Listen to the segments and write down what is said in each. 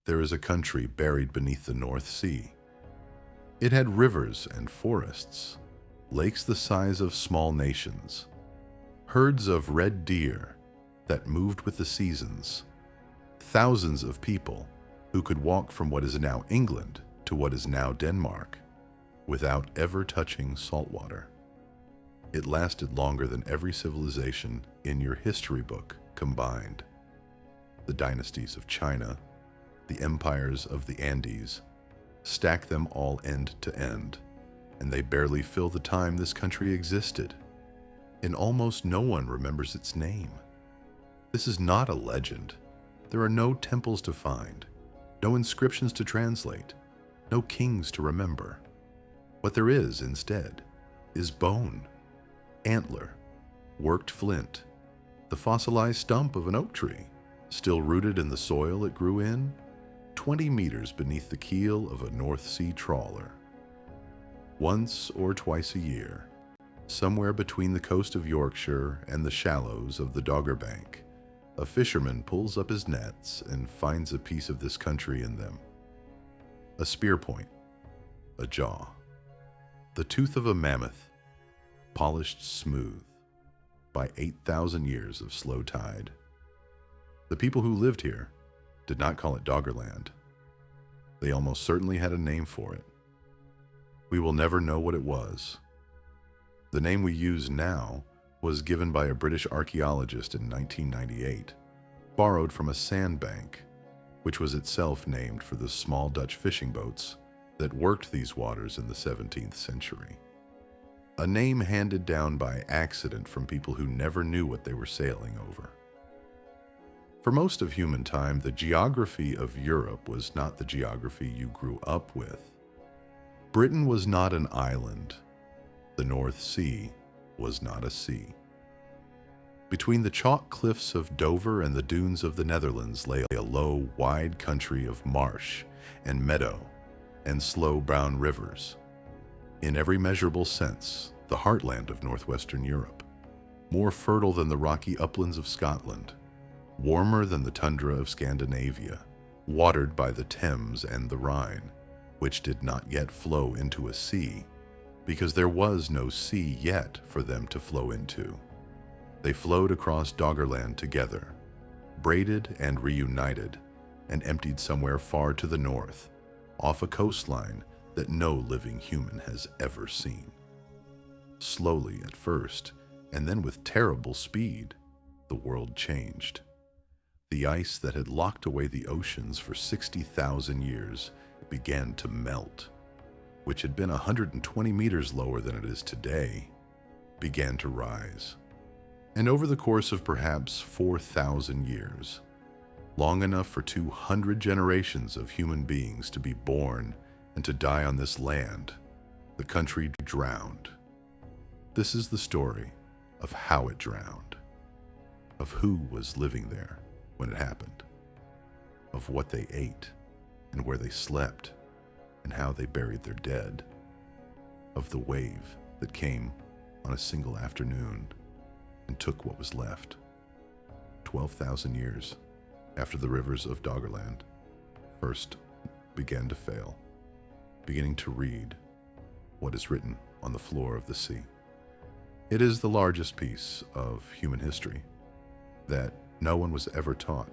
There is a country buried beneath the North Sea. It had rivers and forests, lakes the size of small nations, herds of red deer that moved with the seasons, thousands of people who could walk from what is now England to what is now Denmark without ever touching salt water. It lasted longer than every civilization in your history book combined. The dynasties of China, the empires of the Andes, stack them all end to end, and they barely fill the time this country existed. And almost no one remembers its name. This is not a legend. There are no temples to find, no inscriptions to translate, no kings to remember. What there is, instead, is bone, antler, worked flint, the fossilized stump of an oak tree, still rooted in the soil it grew in, 20 meters beneath the keel of a North Sea trawler. Once or twice a year, somewhere between the coast of Yorkshire and the shallows of the Doggerbank, a fisherman pulls up his nets and finds a piece of this country in them. A spear point, a jaw, the tooth of a mammoth, polished smooth by 8,000 years of slow tide. The people who lived here did not call it Doggerland. They almost certainly had a name for it. We will never know what it was. The name we use now was given by a British archaeologist in 1998, borrowed from a sandbank, which was itself named for the small Dutch fishing boats that worked these waters in the 17th century. A name handed down by accident from people who never knew what they were sailing over. For most of human time, the geography of Europe was not the geography you grew up with. Britain was not an island. The North Sea was not a sea. Between the chalk cliffs of Dover and the dunes of the Netherlands lay a low, wide country of marsh and meadow and slow brown rivers. In every measurable sense, the heartland of northwestern Europe, more fertile than the rocky uplands of Scotland, warmer than the tundra of Scandinavia, watered by the Thames and the Rhine, which did not yet flow into a sea, because there was no sea yet for them to flow into. They flowed across Doggerland together, braided and reunited, and emptied somewhere far to the north, off a coastline that no living human has ever seen. Slowly at first, and then with terrible speed, the world changed. The ice that had locked away the oceans for 60,000 years began to melt, which had been 120 meters lower than it is today, began to rise. And over the course of perhaps 4,000 years, long enough for 200 generations of human beings to be born and to die on this land, the country drowned. This is the story of how it drowned, of who was living there when it happened, of what they ate and where they slept and how they buried their dead, of the wave that came on a single afternoon and took what was left. 12,000 years after the rivers of Doggerland first began to fail, beginning to read what is written on the floor of the sea. It is the largest piece of human history that no one was ever taught,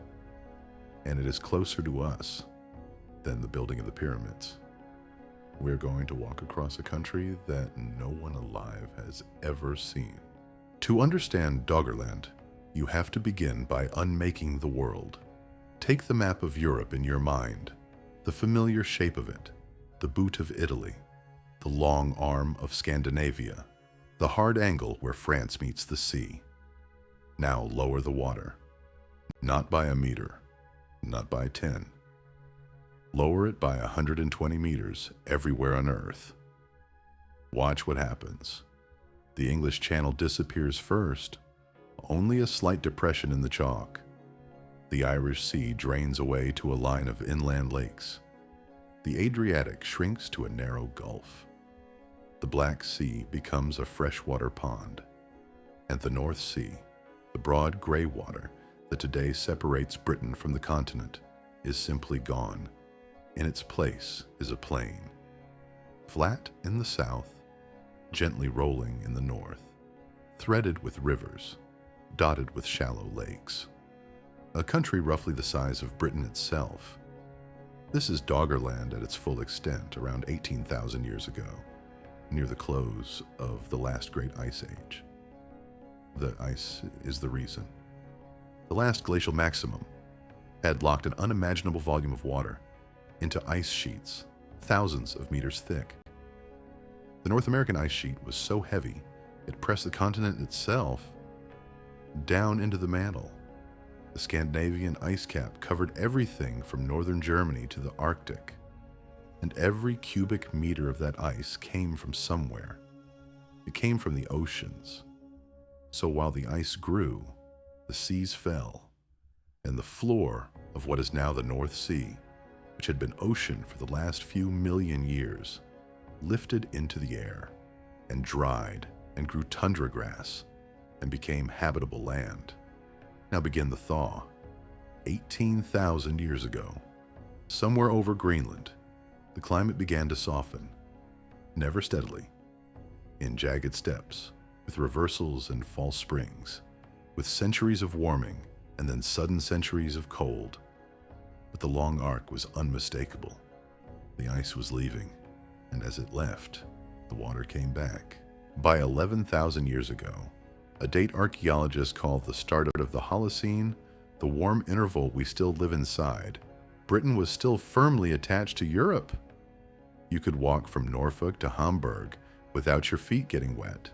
and it is closer to us than the building of the pyramids. We're going to walk across a country that no one alive has ever seen. To understand Doggerland, you have to begin by unmaking the world. Take the map of Europe in your mind, the familiar shape of it, the boot of Italy, the long arm of Scandinavia, the hard angle where France meets the sea. Now lower the water, not by a meter, not by 10. Lower it by 120 meters everywhere on Earth. Watch what happens. The English Channel disappears first, only a slight depression in the chalk. The Irish Sea drains away to a line of inland lakes. The Adriatic shrinks to a narrow gulf. The Black Sea becomes a freshwater pond. And the North Sea, the broad gray water that today separates Britain from the continent, is simply gone. In its place is a plain, flat in the south, gently rolling in the north, threaded with rivers, dotted with shallow lakes. A country roughly the size of Britain itself. This is Doggerland at its full extent around 18,000 years ago, near the close of the last great ice age. The ice is the reason. The last glacial maximum had locked an unimaginable volume of water into ice sheets thousands of meters thick. The North American ice sheet was so heavy it pressed the continent itself down into the mantle. The Scandinavian ice cap covered everything from northern Germany to the Arctic, and every cubic meter of that ice came from somewhere. It came from the oceans. So while the ice grew, the seas fell, and the floor of what is now the North Sea, which had been ocean for the last few million years, lifted into the air and dried and grew tundra grass and became habitable land. Now begin the thaw. 18,000 years ago, somewhere over Greenland, the climate began to soften, never steadily, in jagged steps, with reversals and false springs, with centuries of warming and then sudden centuries of cold. But the long arc was unmistakable. The ice was leaving, and as it left, the water came back. By 11,000 years ago, a date archaeologists call the start of the Holocene, the warm interval we still live inside, Britain was still firmly attached to Europe. You could walk from Norfolk to Hamburg without your feet getting wet.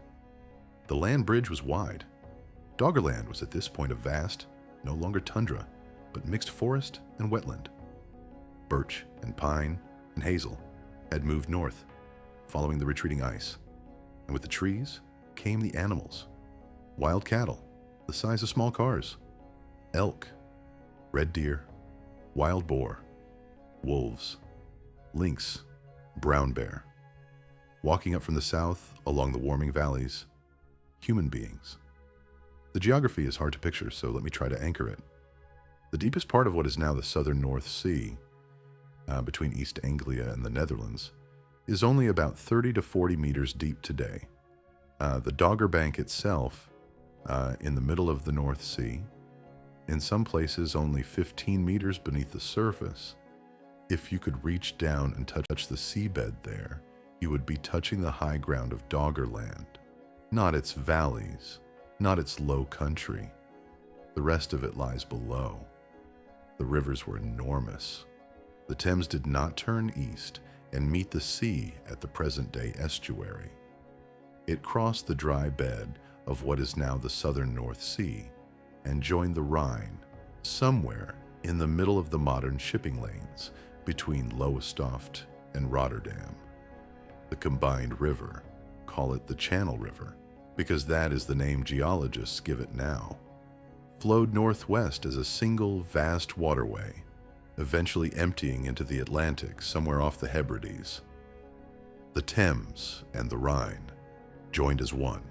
The land bridge was wide. Doggerland was at this point a vast, no longer tundra, but mixed forest and wetland. Birch and pine and hazel had moved north, following the retreating ice, and with the trees came the animals. Wild cattle, the size of small cars, elk, red deer, wild boar, wolves, lynx, brown bear. Walking up from the south along the warming valleys, human beings. The geography is hard to picture, so let me try to anchor it. The deepest part of what is now the southern North Sea, between East Anglia and the Netherlands, is only about 30 to 40 meters deep today. The Dogger Bank itself, in the middle of the North Sea, in some places only 15 meters beneath the surface. If you could reach down and touch the seabed there, you would be touching the high ground of Doggerland, not its valleys, not its low country. The rest of it lies below. The rivers were enormous. The Thames did not turn east and meet the sea at the present-day estuary. It crossed the dry bed of what is now the southern North Sea and joined the Rhine somewhere in the middle of the modern shipping lanes between Lowestoft and Rotterdam. The combined river, call it the Channel River, because that is the name geologists give it now, flowed northwest as a single vast waterway, eventually emptying into the Atlantic somewhere off the Hebrides. The Thames and the Rhine joined as one,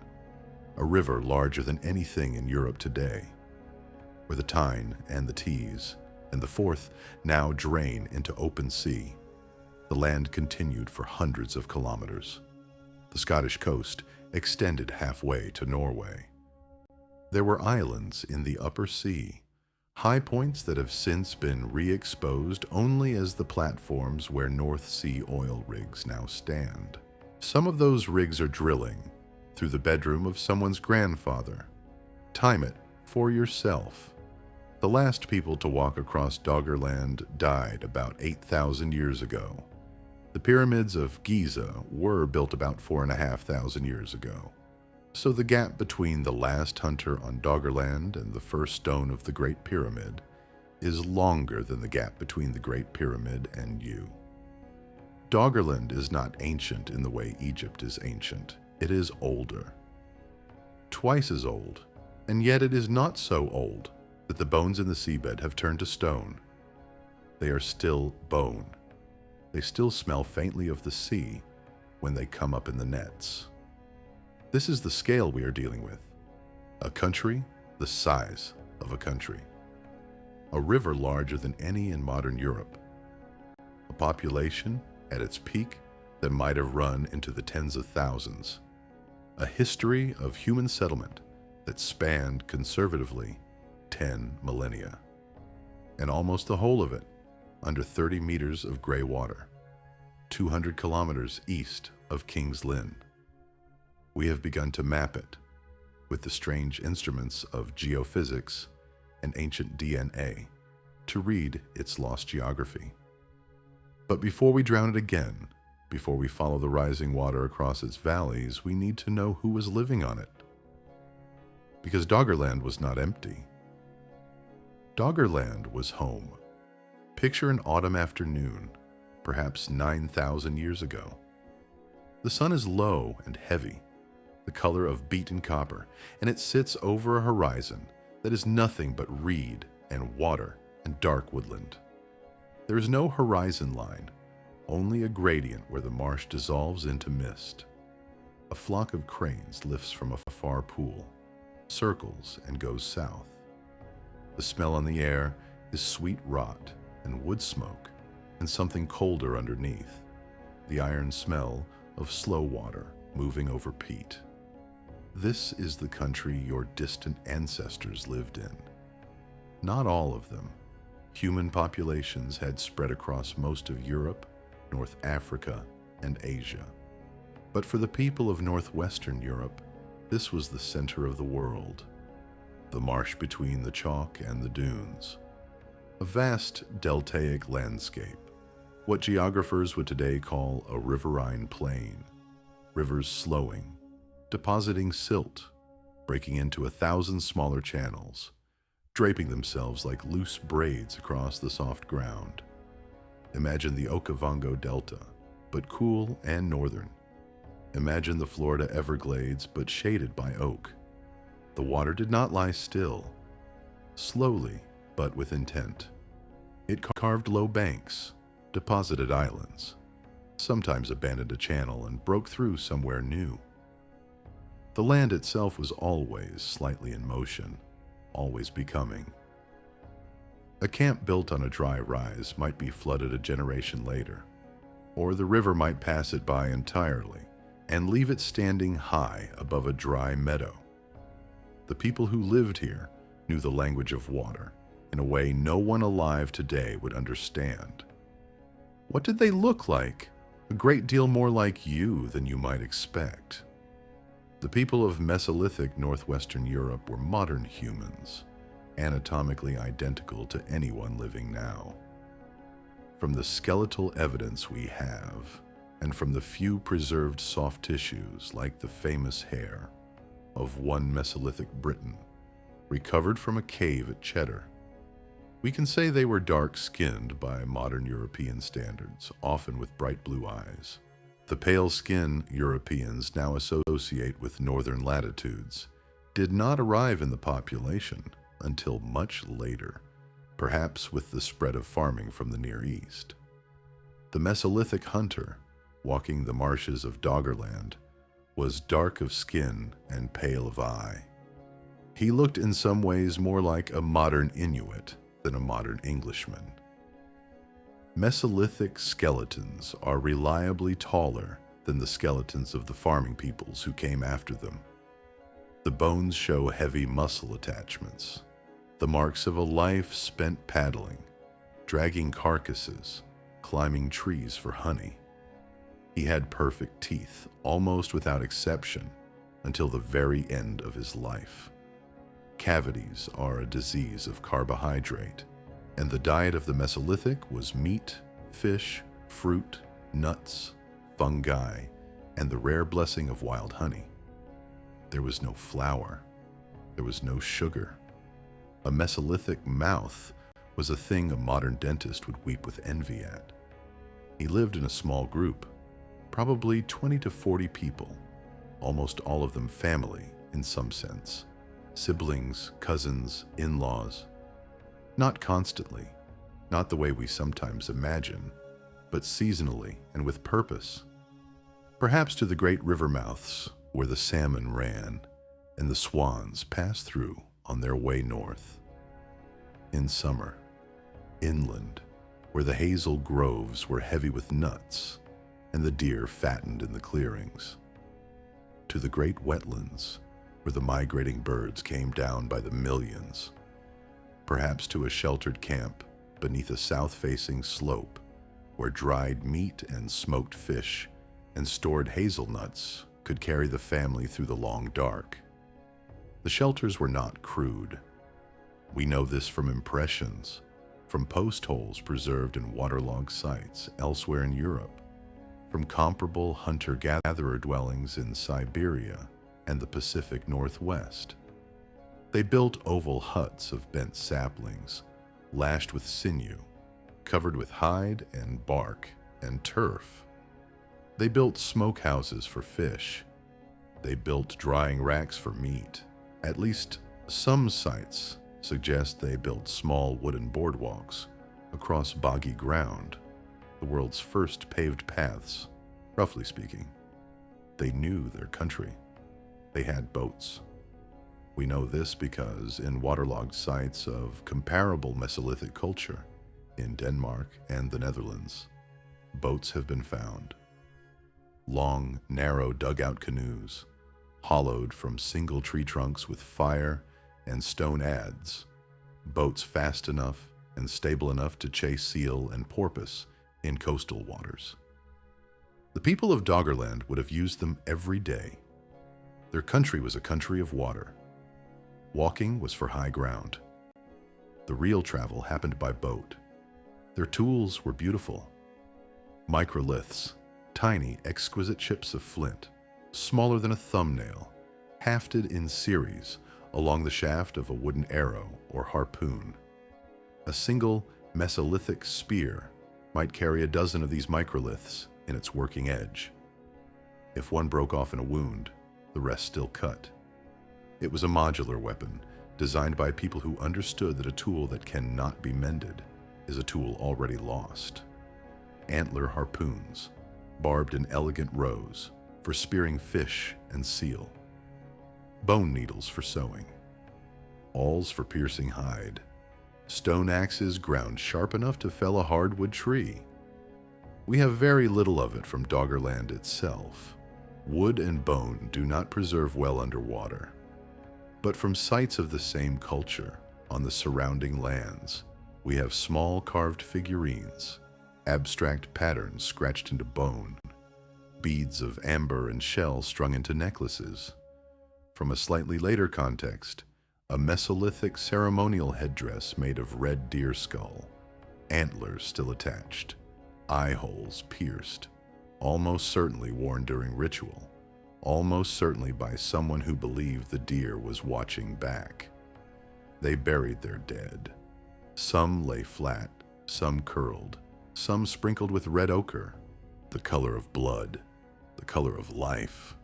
a river larger than anything in Europe today, where the Tyne and the Tees and the Forth now drain into open sea. The land continued for hundreds of kilometers. The Scottish coast extended halfway to Norway. There were islands in the upper sea, high points that have since been re-exposed only as the platforms where North Sea oil rigs now stand. Some of those rigs are drilling through the bedroom of someone's grandfather. Time it for yourself. The last people to walk across Doggerland died about 8,000 years ago. The pyramids of Giza were built about 4,500 years ago. So the gap between the last hunter on Doggerland and the first stone of the Great Pyramid is longer than the gap between the Great Pyramid and you. Doggerland is not ancient in the way Egypt is ancient. It is older. Twice as old, and yet it is not so old that the bones in the seabed have turned to stone. They are still bone. They still smell faintly of the sea when they come up in the nets. This is the scale we are dealing with. A country the size of a country. a river larger than any in modern Europe, a population at its peak that might have run into the tens of thousands, a history of human settlement that spanned conservatively 10 millennia, and almost the whole of it under 30 meters of gray water, 200 kilometers east of King's Lynn. We have begun to map it with the strange instruments of geophysics and ancient DNA to read its lost geography. But before we drown it again, before we follow the rising water across its valleys, we need to know who was living on it. Because Doggerland was not empty. Doggerland was home. Picture an autumn afternoon, perhaps 9,000 years ago. The sun is low and heavy, the color of beaten copper, and it sits over a horizon that is nothing but reed and water and dark woodland. There is no horizon line, only a gradient where the marsh dissolves into mist. A flock of cranes lifts from a far pool, circles and goes south. The smell on the air is sweet rot and wood smoke and something colder underneath, the iron smell of slow water moving over peat. This is the country your distant ancestors lived in. Not all of them. Human populations had spread across most of Europe, North Africa, and Asia. But for the people of northwestern Europe, this was the center of the world. The marsh between the chalk and the dunes. A vast deltaic landscape, what geographers would today call a riverine plain. Rivers slowing, depositing silt, breaking into 1,000 smaller channels, draping themselves like loose braids across the soft ground. Imagine the Okavango Delta, but cool and northern. Imagine the Florida Everglades, but shaded by oak. The water did not lie still, slowly but with intent. It carved low banks, deposited islands, sometimes abandoned a channel and broke through somewhere new. The land itself was always slightly in motion, always becoming. A camp built on a dry rise might be flooded a generation later, or the river might pass it by entirely and leave it standing high above a dry meadow. The people who lived here knew the language of water in a way no one alive today would understand. What did they look like? A great deal more like you than you might expect. The people of Mesolithic northwestern Europe were modern humans, anatomically identical to anyone living now. From the skeletal evidence we have, and from the few preserved soft tissues like the famous hair of one Mesolithic Briton, recovered from a cave at Cheddar, we can say they were dark-skinned by modern European standards, often with bright blue eyes. The pale skin Europeans now associate with northern latitudes did not arrive in the population until much later, perhaps with the spread of farming from the Near East. The Mesolithic hunter, walking the marshes of Doggerland, was dark of skin and pale of eye. He looked in some ways more like a modern Inuit than a modern Englishman. Mesolithic skeletons are reliably taller than the skeletons of the farming peoples who came after them. The bones show heavy muscle attachments, the marks of a life spent paddling, dragging carcasses, climbing trees for honey. He had perfect teeth, almost without exception, until the very end of his life. Cavities are a disease of carbohydrate, and the diet of the Mesolithic was meat, fish, fruit, nuts, fungi, and the rare blessing of wild honey. There was no flour. There was no sugar. A Mesolithic mouth was a thing a modern dentist would weep with envy at. He lived in a small group, probably 20 to 40 people, almost all of them family in some sense. Siblings, cousins, in-laws. Not constantly, not the way we sometimes imagine, but seasonally and with purpose. Perhaps to the great river mouths where the salmon ran and the swans passed through on their way north. In summer, inland, where the hazel groves were heavy with nuts and the deer fattened in the clearings, to the great wetlands, where the migrating birds came down by the millions, perhaps to a sheltered camp beneath a south-facing slope where dried meat and smoked fish and stored hazelnuts could carry the family through the long dark. The shelters were not crude. We know this from impressions, from post holes preserved in waterlogged sites elsewhere in Europe, from comparable hunter-gatherer dwellings in Siberia and the Pacific Northwest. They built oval huts of bent saplings, lashed with sinew, covered with hide and bark and turf. They built smokehouses for fish. They built drying racks for meat. At least some sites suggest they built small wooden boardwalks across boggy ground, the world's first paved paths, roughly speaking. They knew their country. They had boats. We know this because in waterlogged sites of comparable Mesolithic culture in Denmark and the Netherlands, boats have been found. Long, narrow dugout canoes, hollowed from single tree trunks with fire and stone adze, boats fast enough and stable enough to chase seal and porpoise in coastal waters. The people of Doggerland would have used them every day. Their country was a country of water. Walking was for high ground. The real travel happened by boat. Their tools were beautiful. Microliths, tiny, exquisite chips of flint, smaller than a thumbnail, hafted in series along the shaft of a wooden arrow or harpoon. A single Mesolithic spear might carry a dozen of these microliths in its working edge. If one broke off in a wound, the rest still cut. It was a modular weapon, designed by people who understood that a tool that cannot be mended is a tool already lost. Antler harpoons, barbed in elegant rows, for spearing fish and seal. Bone needles for sewing. Awls for piercing hide. Stone axes ground sharp enough to fell a hardwood tree. We have very little of it from Doggerland itself. Wood and bone do not preserve well underwater. But from sites of the same culture, on the surrounding lands, we have small carved figurines, abstract patterns scratched into bone, beads of amber and shell strung into necklaces. From a slightly later context, a Mesolithic ceremonial headdress made of red deer skull, antlers still attached, eye holes pierced, almost certainly worn during ritual, almost certainly by someone who believed the deer was watching back. They buried their dead. Some lay flat, some curled, some sprinkled with red ochre, the color of blood, the color of life,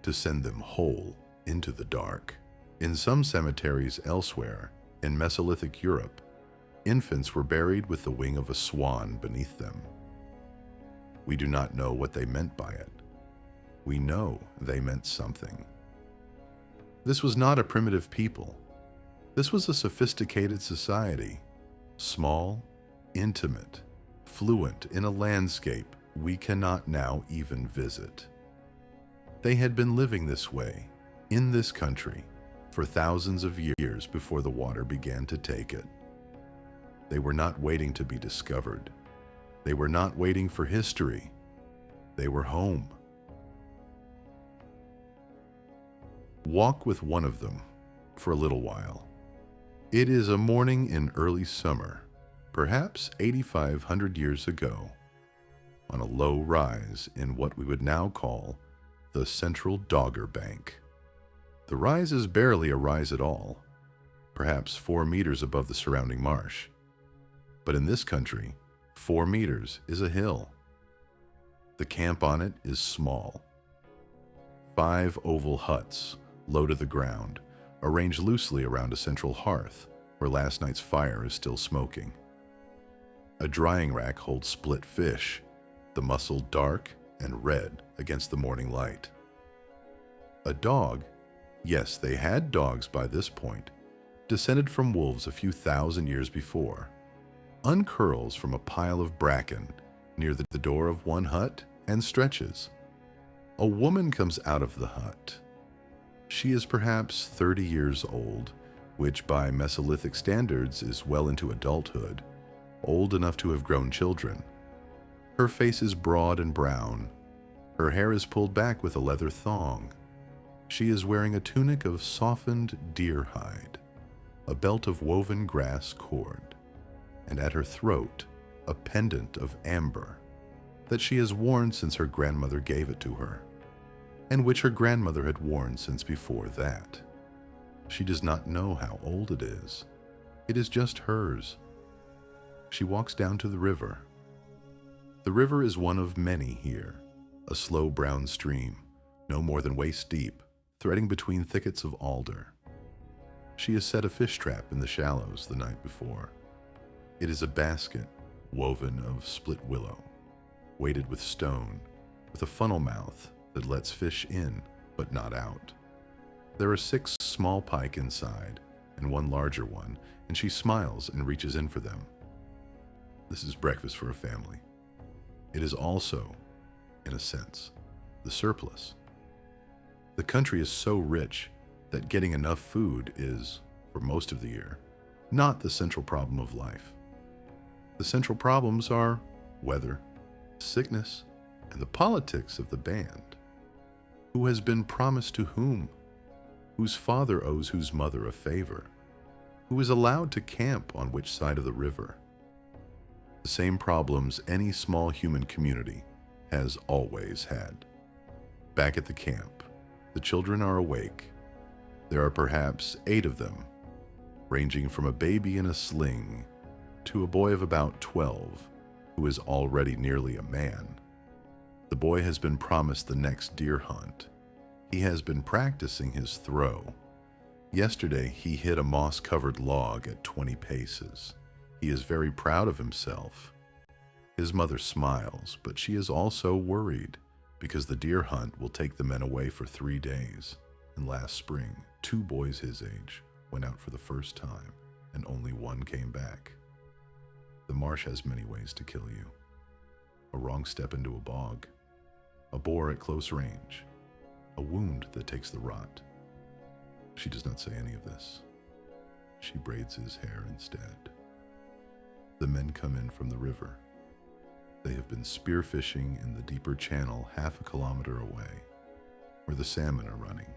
to send them whole into the dark. In some cemeteries elsewhere, in Mesolithic Europe, infants were buried with the wing of a swan beneath them. We do not know what they meant by it. We know they meant something. This was not a primitive people. This was a sophisticated society, small, intimate, fluent in a landscape we cannot now even visit. They had been living this way, in this country, for thousands of years before the water began to take it. They were not waiting to be discovered. They were not waiting for history. They were home. Walk with one of them for a little while. It is a morning in early summer, perhaps 8,500 years ago, on a low rise in what we would now call the Central Dogger Bank. The rise is barely a rise at all, perhaps 4 meters above the surrounding marsh. But in this country, 4 meters is a hill. The camp on it is small. 5 oval huts, low to the ground, arranged loosely around a central hearth where last night's fire is still smoking. A drying rack holds split fish, the mussel dark and red against the morning light. A dog, yes, they had dogs by this point, descended from wolves a few thousand years before. uncurls from a pile of bracken near the door of one hut and stretches. A woman comes out of the hut. She is perhaps 30 years old, which by Mesolithic standards is well into adulthood, old enough to have grown children. Her face is broad and brown. Her hair is pulled back with a leather thong. She is wearing a tunic of softened deer hide, a belt of woven grass cord, and at her throat a pendant of amber that she has worn since her grandmother gave it to her, and which her grandmother had worn since before that. She does not know how old it is. It is just hers. She walks down to the river. The river is one of many here, a slow brown stream, no more than waist deep, threading between thickets of alder. She has set a fish trap in the shallows the night before. It is a basket woven of split willow, weighted with stone, with a funnel mouth that lets fish in but not out. There are 6 small pike inside and 1 larger one, and she smiles and reaches in for them. This is breakfast for a family. It is also, in a sense, the surplus. The country is so rich that getting enough food is, for most of the year, not the central problem of life. The central problems are weather, sickness, and the politics of the band. Who has been promised to whom? Whose father owes whose mother a favor? Who is allowed to camp on which side of the river? The same problems any small human community has always had. Back at the camp, the children are awake. There are perhaps 8 of them, ranging from a baby in a sling to a boy of about 12, who is already nearly a man. The boy has been promised the next deer hunt. He has been practicing his throw. Yesterday, he hit a moss-covered log at 20 paces. He is very proud of himself. His mother smiles, but she is also worried because the deer hunt will take the men away for 3 days. And last spring, 2 boys his age went out for the first time, and only 1 came back. The marsh has many ways to kill you. A wrong step into a bog, a boar at close range, a wound that takes the rot. She does not say any of this. She braids his hair instead. The men come in from the river. They have been spearfishing in the deeper channel half a kilometer away, where the salmon are running.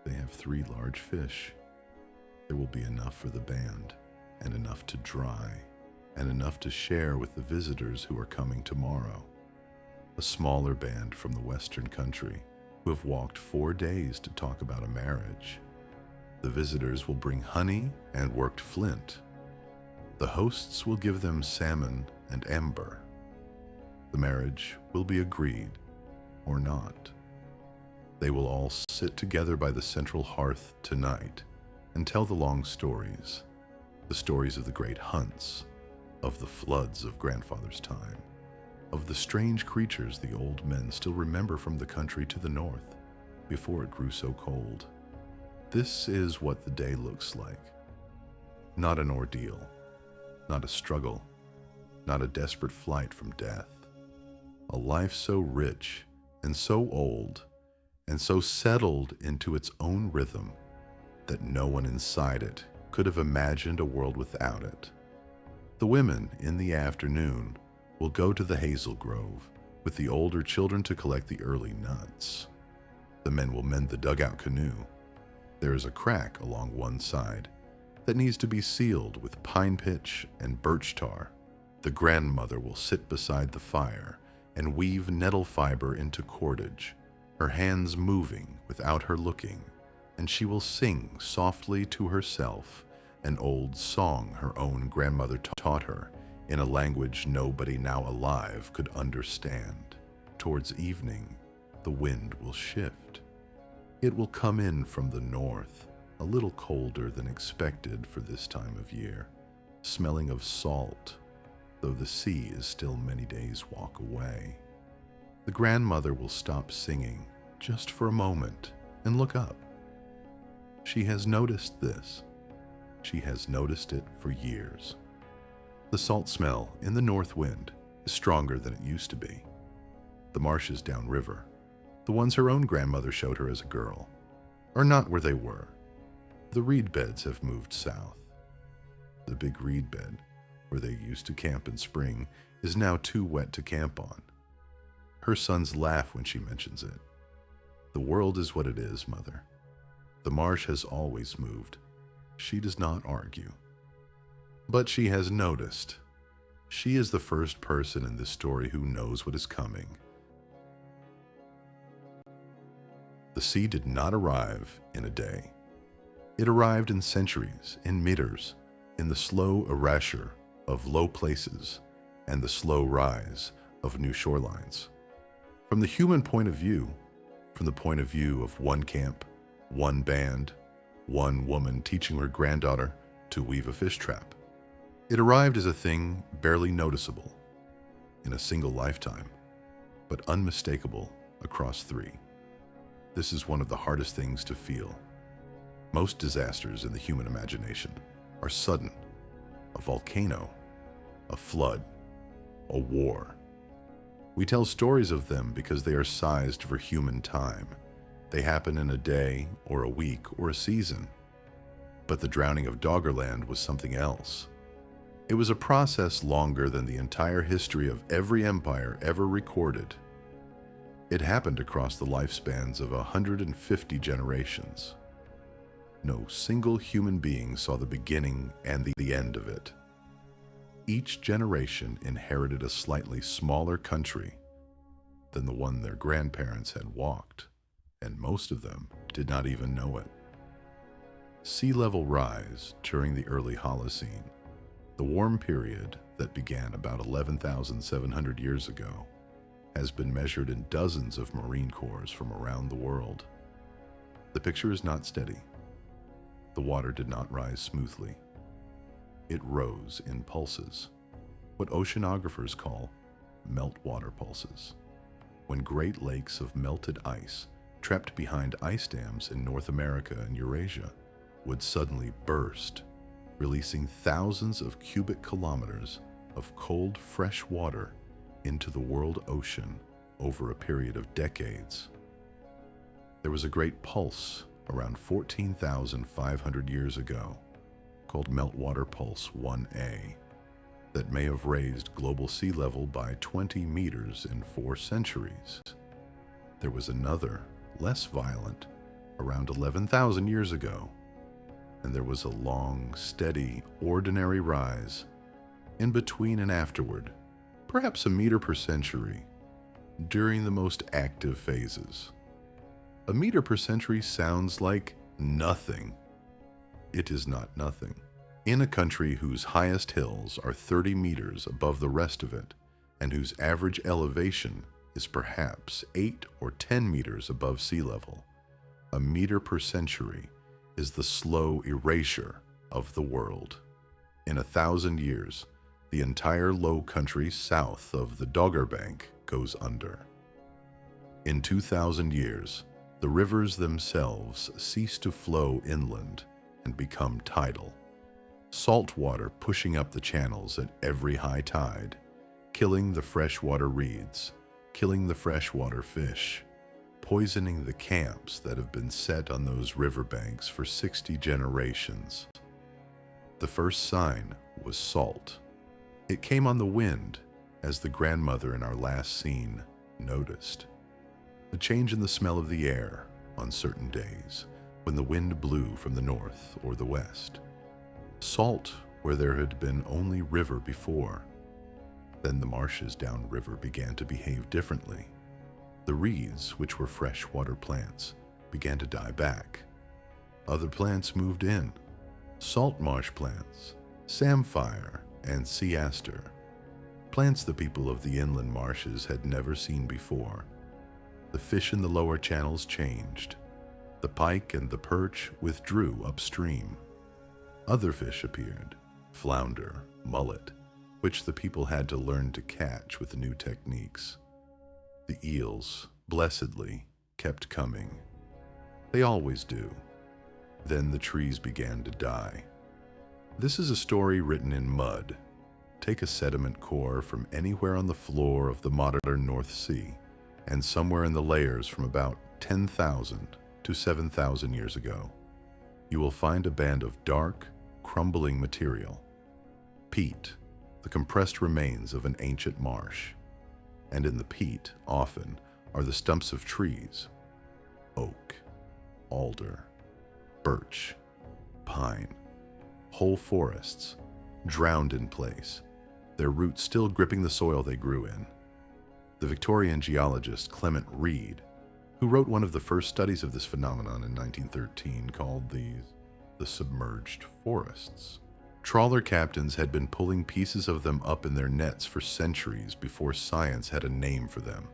They have 3 large fish. There will be enough for the band, and enough to dry, and enough to share with the visitors who are coming tomorrow. A smaller band from the western country who have walked 4 days to talk about a marriage. The visitors will bring honey and worked flint. The hosts will give them salmon and amber. The marriage will be agreed or not. They will all sit together by the central hearth tonight and tell the long stories, the stories of the great hunts, of the floods of grandfather's time, of the strange creatures the old men still remember from the country to the north before it grew so cold. This is what the day looks like. Not an ordeal, not a struggle, not a desperate flight from death. A life so rich and so old and so settled into its own rhythm that no one inside it could have imagined a world without it. The women, in the afternoon, will go to the hazel grove with the older children to collect the early nuts. The men will mend the dugout canoe. There is a crack along one side that needs to be sealed with pine pitch and birch tar. The grandmother will sit beside the fire and weave nettle fiber into cordage, her hands moving without her looking, and she will sing softly to herself an old song her own grandmother taught her in a language nobody now alive could understand. Towards evening, the wind will shift. It will come in from the north, a little colder than expected for this time of year, smelling of salt, though the sea is still many days' walk away. The grandmother will stop singing just for a moment and look up. She has noticed this. She has noticed it for years. The salt smell in the north wind is stronger than it used to be. The marshes downriver, the ones her own grandmother showed her as a girl, are not where they were. The reed beds have moved south. The big reed bed, where they used to camp in spring, is now too wet to camp on. Her sons laugh when she mentions it. The world is what it is, Mother. The marsh has always moved. She does not argue. But she has noticed. She is the first person in this story who knows what is coming. The sea did not arrive in a day. It arrived in centuries, in meters, in the slow erasure of low places and the slow rise of new shorelines. From the human point of view, from the point of view of one camp, one band, one woman teaching her granddaughter to weave a fish trap, it arrived as a thing barely noticeable in a single lifetime, but unmistakable across three. This is one of the hardest things to feel. Most disasters in the human imagination are sudden: a volcano, a flood, a war. We tell stories of them because they are sized for human time. They happen in a day or a week or a season. But the drowning of Doggerland was something else. It was a process longer than the entire history of every empire ever recorded. It happened across the lifespans of 150 generations. No single human being saw the beginning and the end of it. Each generation inherited a slightly smaller country than the one their grandparents had walked, and most of them did not even know it. Sea level rise during the early Holocene, the warm period that began about 11,700 years ago, has been measured in dozens of marine cores from around the world. The picture is not steady. The water did not rise smoothly. It rose in pulses, what oceanographers call meltwater pulses, when great lakes of melted ice trapped behind ice dams in North America and Eurasia would suddenly burst, releasing thousands of cubic kilometers of cold, fresh water into the world ocean over a period of decades. There was a great pulse around 14,500 years ago, called Meltwater Pulse 1A, that may have raised global sea level by 20 meters in 4 centuries. There was another, less violent, around 11,000 years ago, and there was a long, steady, ordinary rise in between and afterward, perhaps a meter per century, during the most active phases. A meter per century sounds like nothing. It is not nothing. In a country whose highest hills are 30 meters above the rest of it, and whose average elevation is perhaps 8 or 10 meters above sea level, a meter per century is the slow erasure of the world. In 1,000 years, the entire low country south of the Dogger Bank goes under. In 2,000 years, the rivers themselves cease to flow inland and become tidal. Salt water pushing up the channels at every high tide, killing the freshwater reeds, killing the freshwater fish, poisoning the camps that have been set on those riverbanks for 60 generations. The first sign was salt. It came on the wind, as the grandmother in our last scene noticed. A change in the smell of the air on certain days when the wind blew from the north or the west. Salt where there had been only river before. Then the marshes downriver began to behave differently. The reeds, which were freshwater plants, began to die back. Other plants moved in. Salt marsh plants, samphire, and sea aster. Plants the people of the inland marshes had never seen before. The fish in the lower channels changed. The pike and the perch withdrew upstream. Other fish appeared, flounder, mullet, which the people had to learn to catch with new techniques. The eels, blessedly, kept coming. They always do. Then the trees began to die. This is a story written in mud. Take a sediment core from anywhere on the floor of the modern North Sea and somewhere in the layers from about 10,000 to 7,000 years ago. You will find a band of dark, crumbling material. Peat, the compressed remains of an ancient marsh. And in the peat, often, are the stumps of trees: oak, alder, birch, pine, whole forests, drowned in place, their roots still gripping the soil they grew in. The Victorian geologist Clement Reid, who wrote one of the first studies of this phenomenon in 1913, called these the submerged forests. Trawler captains had been pulling pieces of them up in their nets for centuries before science had a name for them.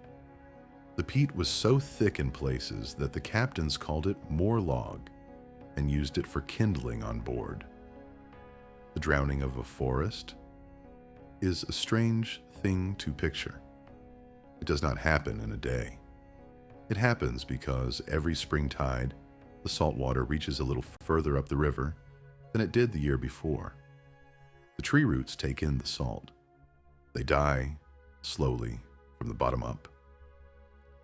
The peat was so thick in places that the captains called it moorlog and used it for kindling on board. The drowning of a forest is a strange thing to picture. It does not happen in a day. It happens because every spring tide, the salt water reaches a little further up the river than it did the year before. The tree roots take in the salt. They die slowly from the bottom up.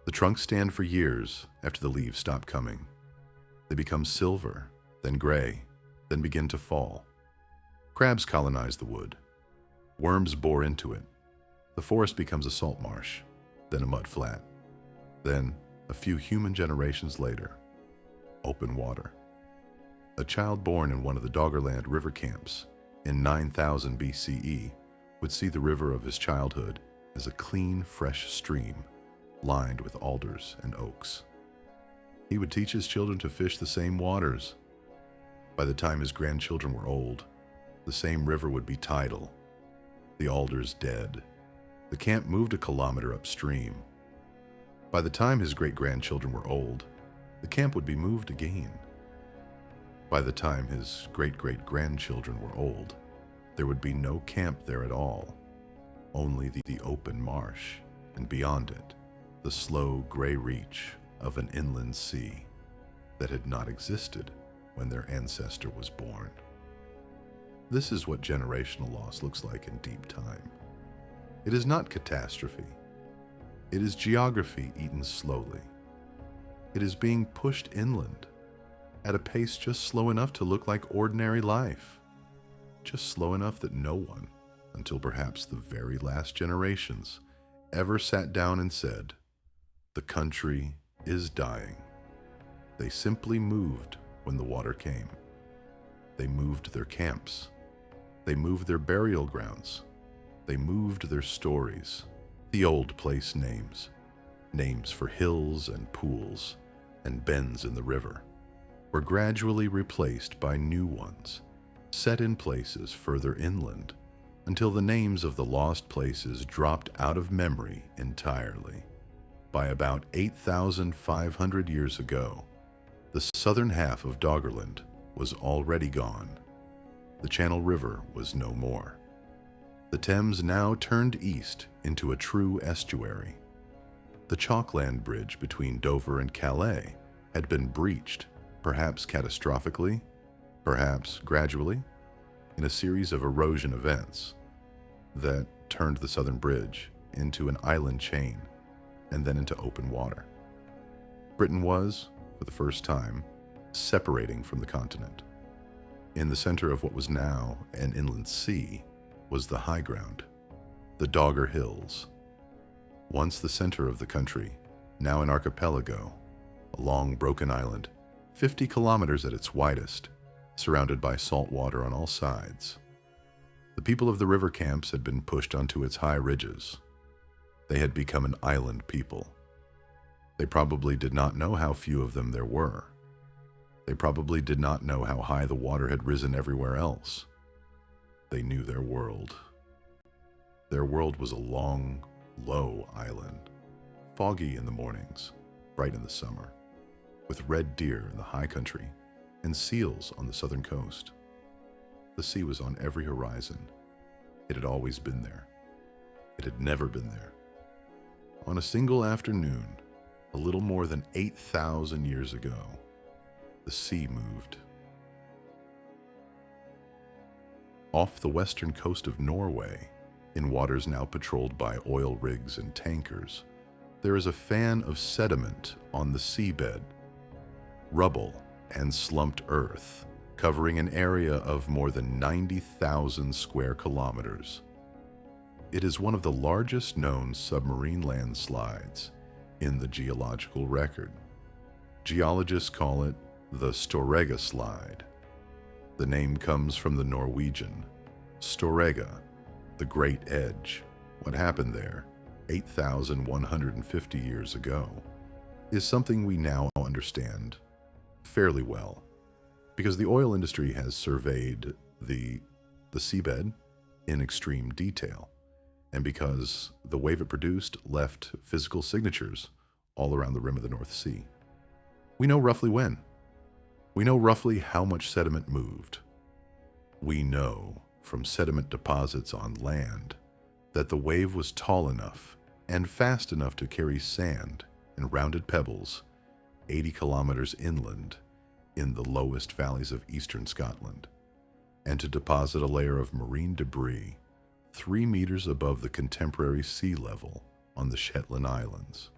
The trunks stand for years after the leaves stop coming. They become silver, then gray, then begin to fall. Crabs colonize the wood. Worms bore into it. The forest becomes a salt marsh, then a mud flat. Then, a few human generations later, open water. A child born in one of the Doggerland river camps in 9000 BCE would see the river of his childhood as a clean, fresh stream lined with alders and oaks. He would teach his children to fish the same waters. By the time his grandchildren were old, the same river would be tidal, the alders dead. The camp moved a kilometer upstream. By the time his great-grandchildren were old, the camp would be moved again. By the time his great-great-grandchildren were old, there would be no camp there at all, only the open marsh, and beyond it, the slow gray reach of an inland sea that had not existed when their ancestor was born. This is what generational loss looks like in deep time. It is not catastrophe. It is geography eaten slowly. It is being pushed inland at a pace just slow enough to look like ordinary life, just slow enough that no one, until perhaps the very last generations, ever sat down and said, "The country is dying." They simply moved when the water came. They moved their camps. They moved their burial grounds. They moved their stories, the old place names, names for hills and pools and bends in the river, were gradually replaced by new ones, set in places further inland, until the names of the lost places dropped out of memory entirely. By about 8,500 years ago, the southern half of Doggerland was already gone. The Channel River was no more. The Thames now turned east into a true estuary. The Chalkland Bridge between Dover and Calais had been breached, perhaps catastrophically, perhaps gradually, in a series of erosion events that turned the southern bridge into an island chain and then into open water. Britain was, for the first time, separating from the continent. In the center of what was now an inland sea was the high ground, the Dogger Hills. Once the center of the country, now an archipelago, a long broken island, 50 kilometers at its widest, surrounded by salt water on all sides. The people of the river camps had been pushed onto its high ridges. They had become an island people. They probably did not know how few of them there were. They probably did not know how high the water had risen everywhere else. They knew their world. Their world was a long, low island, foggy in the mornings, bright in the summer, with red deer in the high country and seals on the southern coast. The sea was on every horizon. It had always been there. It had never been there. On a single afternoon, a little more than 8,000 years ago, the sea moved. Off the western coast of Norway, in waters now patrolled by oil rigs and tankers, there is a fan of sediment on the seabed, rubble and slumped earth, covering an area of more than 90,000 square kilometers. It is one of the largest known submarine landslides in the geological record. Geologists call it the Storegga slide. The name comes from the Norwegian Storegga, the Great Edge. What happened there 8,150 years ago is something we now understand fairly well, because the oil industry has surveyed the seabed in extreme detail, and because the wave it produced left physical signatures all around the rim of the North Sea. We know roughly when. We know roughly how much sediment moved. We know from sediment deposits on land that the wave was tall enough and fast enough to carry sand and rounded pebbles 80 kilometers inland in the lowest valleys of eastern Scotland, and to deposit a layer of marine debris 3 meters above the contemporary sea level on the Shetland Islands.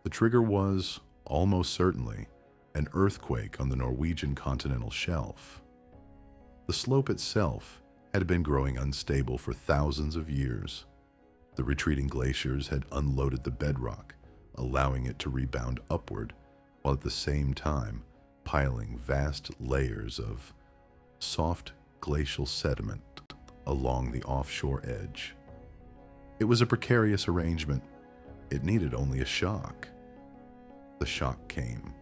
The trigger was, almost certainly, an earthquake on the Norwegian continental shelf. The slope itself had been growing unstable for thousands of years. The retreating glaciers had unloaded the bedrock, allowing it to rebound upward, while at the same time piling vast layers of soft glacial sediment along the offshore edge. It was a precarious arrangement. It needed only a shock. The shock came.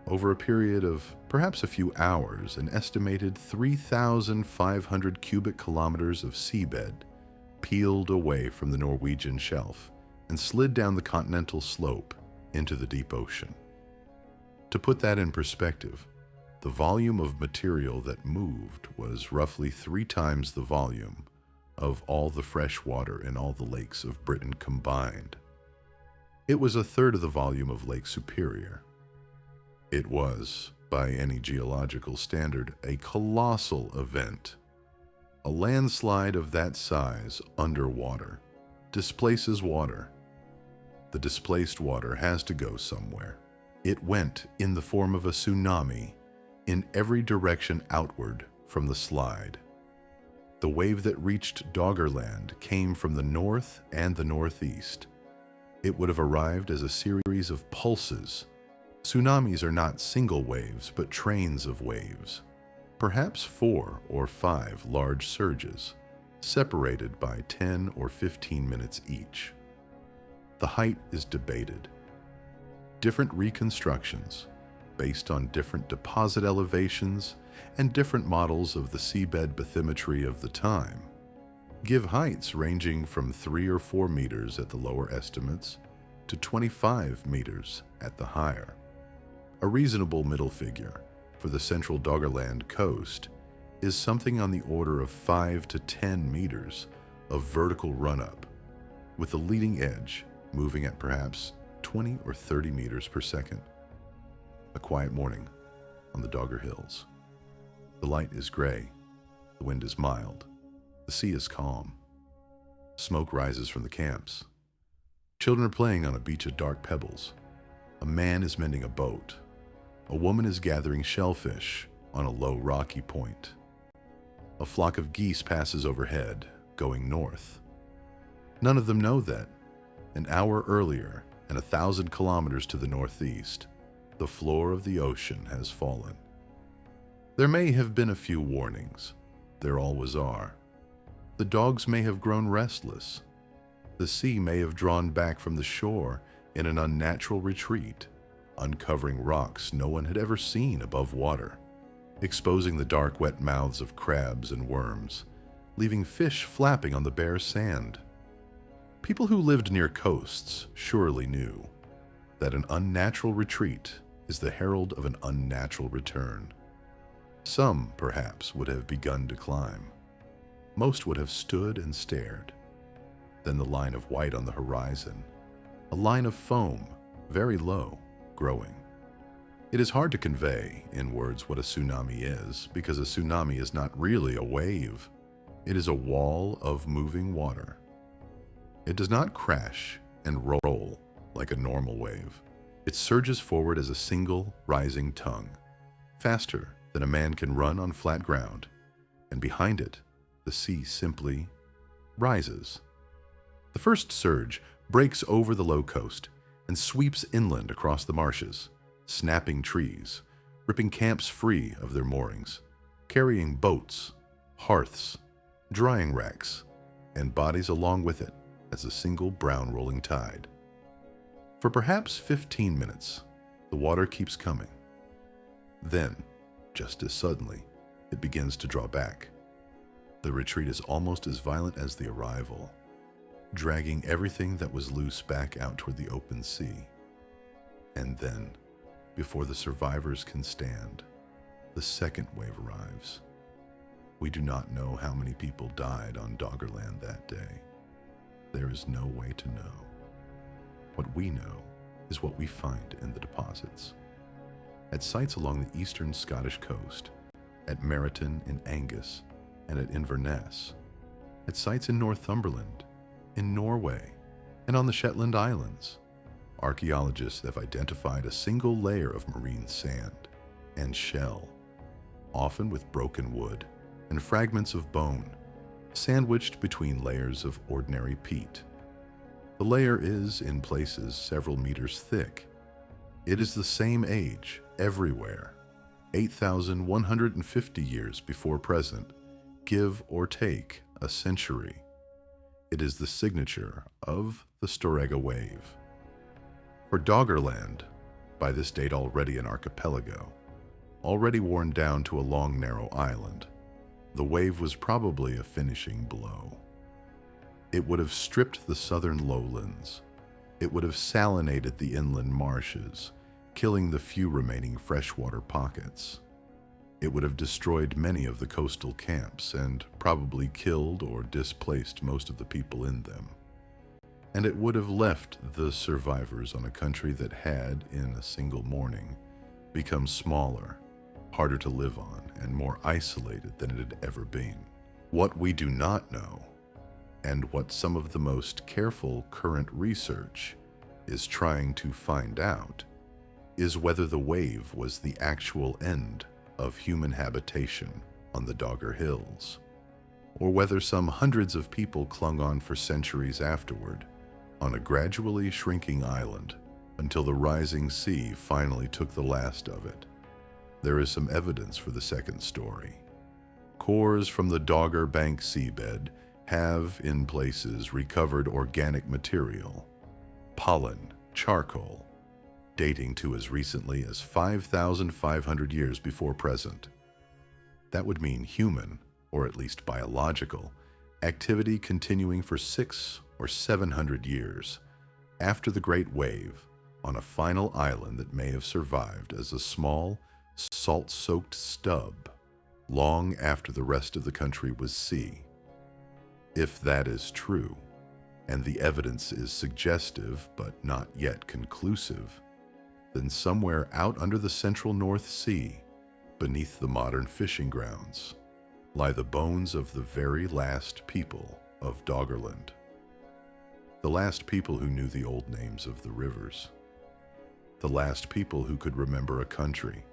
Over a period of perhaps a few hours, an estimated 3,500 cubic kilometers of seabed peeled away from the Norwegian shelf and slid down the continental slope into the deep ocean. To put that in perspective, the volume of material that moved was roughly 3 times the volume of all the fresh water in all the lakes of Britain combined. It was a third of the volume of Lake Superior. It was, by any geological standard, a colossal event. A landslide of that size underwater displaces water. The displaced water has to go somewhere. It went in the form of a tsunami in every direction outward from the slide. The wave that reached Doggerland came from the north and the northeast. It would have arrived as a series of pulses. Tsunamis are not single waves, but trains of waves, perhaps 4 or 5 large surges, separated by 10 or 15 minutes each. The height is debated. Different reconstructions, based on different deposit elevations and different models of the seabed bathymetry of the time, give heights ranging from 3 or 4 meters at the lower estimates to 25 meters at the higher. A reasonable middle figure for the central Doggerland coast is something on the order of 5 to 10 meters of vertical run-up, with the leading edge moving at perhaps 20 or 30 meters per second. A quiet morning on the Dogger Hills. The light is gray, the wind is mild, the sea is calm. Smoke rises from the camps. Children are playing on a beach of dark pebbles. A man is mending a boat. A woman is gathering shellfish on a low rocky point. A flock of geese passes overhead, going north. None of them know that, an hour earlier and 1,000 kilometers to the northeast, the floor of the ocean has fallen. There may have been a few warnings. There always are. The dogs may have grown restless. The sea may have drawn back from the shore in an unnatural retreat, uncovering rocks no one had ever seen above water, exposing the dark, wet mouths of crabs and worms, leaving fish flapping on the bare sand. People who lived near coasts surely knew that an unnatural retreat is the herald of an unnatural return. Some, perhaps, would have begun to climb. Most would have stood and stared. Then the line of white on the horizon, a line of foam, very low, growing. It is hard to convey in words what a tsunami is, because a tsunami is not really a wave. It is a wall of moving water. It does not crash and roll like a normal wave. It surges forward as a single rising tongue, faster than a man can run on flat ground, and behind it, the sea simply rises. The first surge breaks over the low coast and sweeps inland across the marshes, snapping trees, ripping camps free of their moorings, carrying boats, hearths, drying racks, and bodies along with it as a single brown rolling tide. For perhaps 15 minutes, the water keeps coming. Then, just as suddenly, it begins to draw back. The retreat is almost as violent as the arrival, dragging everything that was loose back out toward the open sea. And then, before the survivors can stand, the second wave arrives. We do not know how many people died on Doggerland that day. There is no way to know. What we know is what we find in the deposits. At sites along the eastern Scottish coast, at Meryton in Angus, and at Inverness, at sites in Northumberland, in Norway, and on the Shetland Islands, archaeologists have identified a single layer of marine sand and shell, often with broken wood and fragments of bone, sandwiched between layers of ordinary peat. The layer is, in places, several meters thick. It is the same age everywhere, 8,150 years before present, give or take a century. It is the signature of the Storegga wave. For Doggerland, by this date already an archipelago, already worn down to a long narrow island, the wave was probably a finishing blow. It would have stripped the southern lowlands. It would have salinated the inland marshes, killing the few remaining freshwater pockets. It would have destroyed many of the coastal camps and probably killed or displaced most of the people in them. And it would have left the survivors on a country that had, in a single morning, become smaller, harder to live on, and more isolated than it had ever been. What we do not know, and what some of the most careful current research is trying to find out, is whether the wave was the actual end of human habitation on the Dogger Hills, or whether some hundreds of people clung on for centuries afterward on a gradually shrinking island until the rising sea finally took the last of it. There is some evidence for the second story. Cores from the Dogger Bank seabed have, in places, recovered organic material, pollen, charcoal, dating to as recently as 5,500 years before present. That would mean human, or at least biological, activity continuing for 600 or 700 years after the Great Wave on a final island that may have survived as a small, salt-soaked stub long after the rest of the country was sea. If that is true, and the evidence is suggestive but not yet conclusive, then somewhere out under the central North Sea, beneath the modern fishing grounds, lie the bones of the very last people of Doggerland. The last people who knew the old names of the rivers. The last people who could remember a country.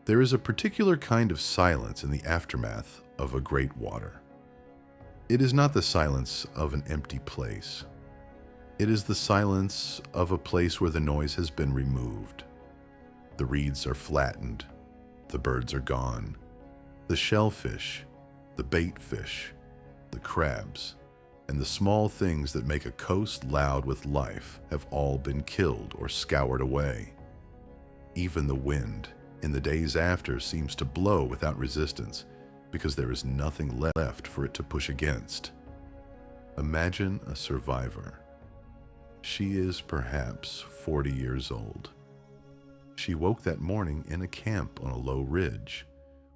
There is a particular kind of silence in the aftermath of a great water. It is not the silence of an empty place. It is the silence of a place where the noise has been removed. The reeds are flattened, the birds are gone, the shellfish, the bait fish, the crabs, and the small things that make a coast loud with life have all been killed or scoured away. Even the wind, in the days after, seems to blow without resistance because there is nothing left for it to push against. Imagine a survivor. She is perhaps 40 years old. She woke that morning in a camp on a low ridge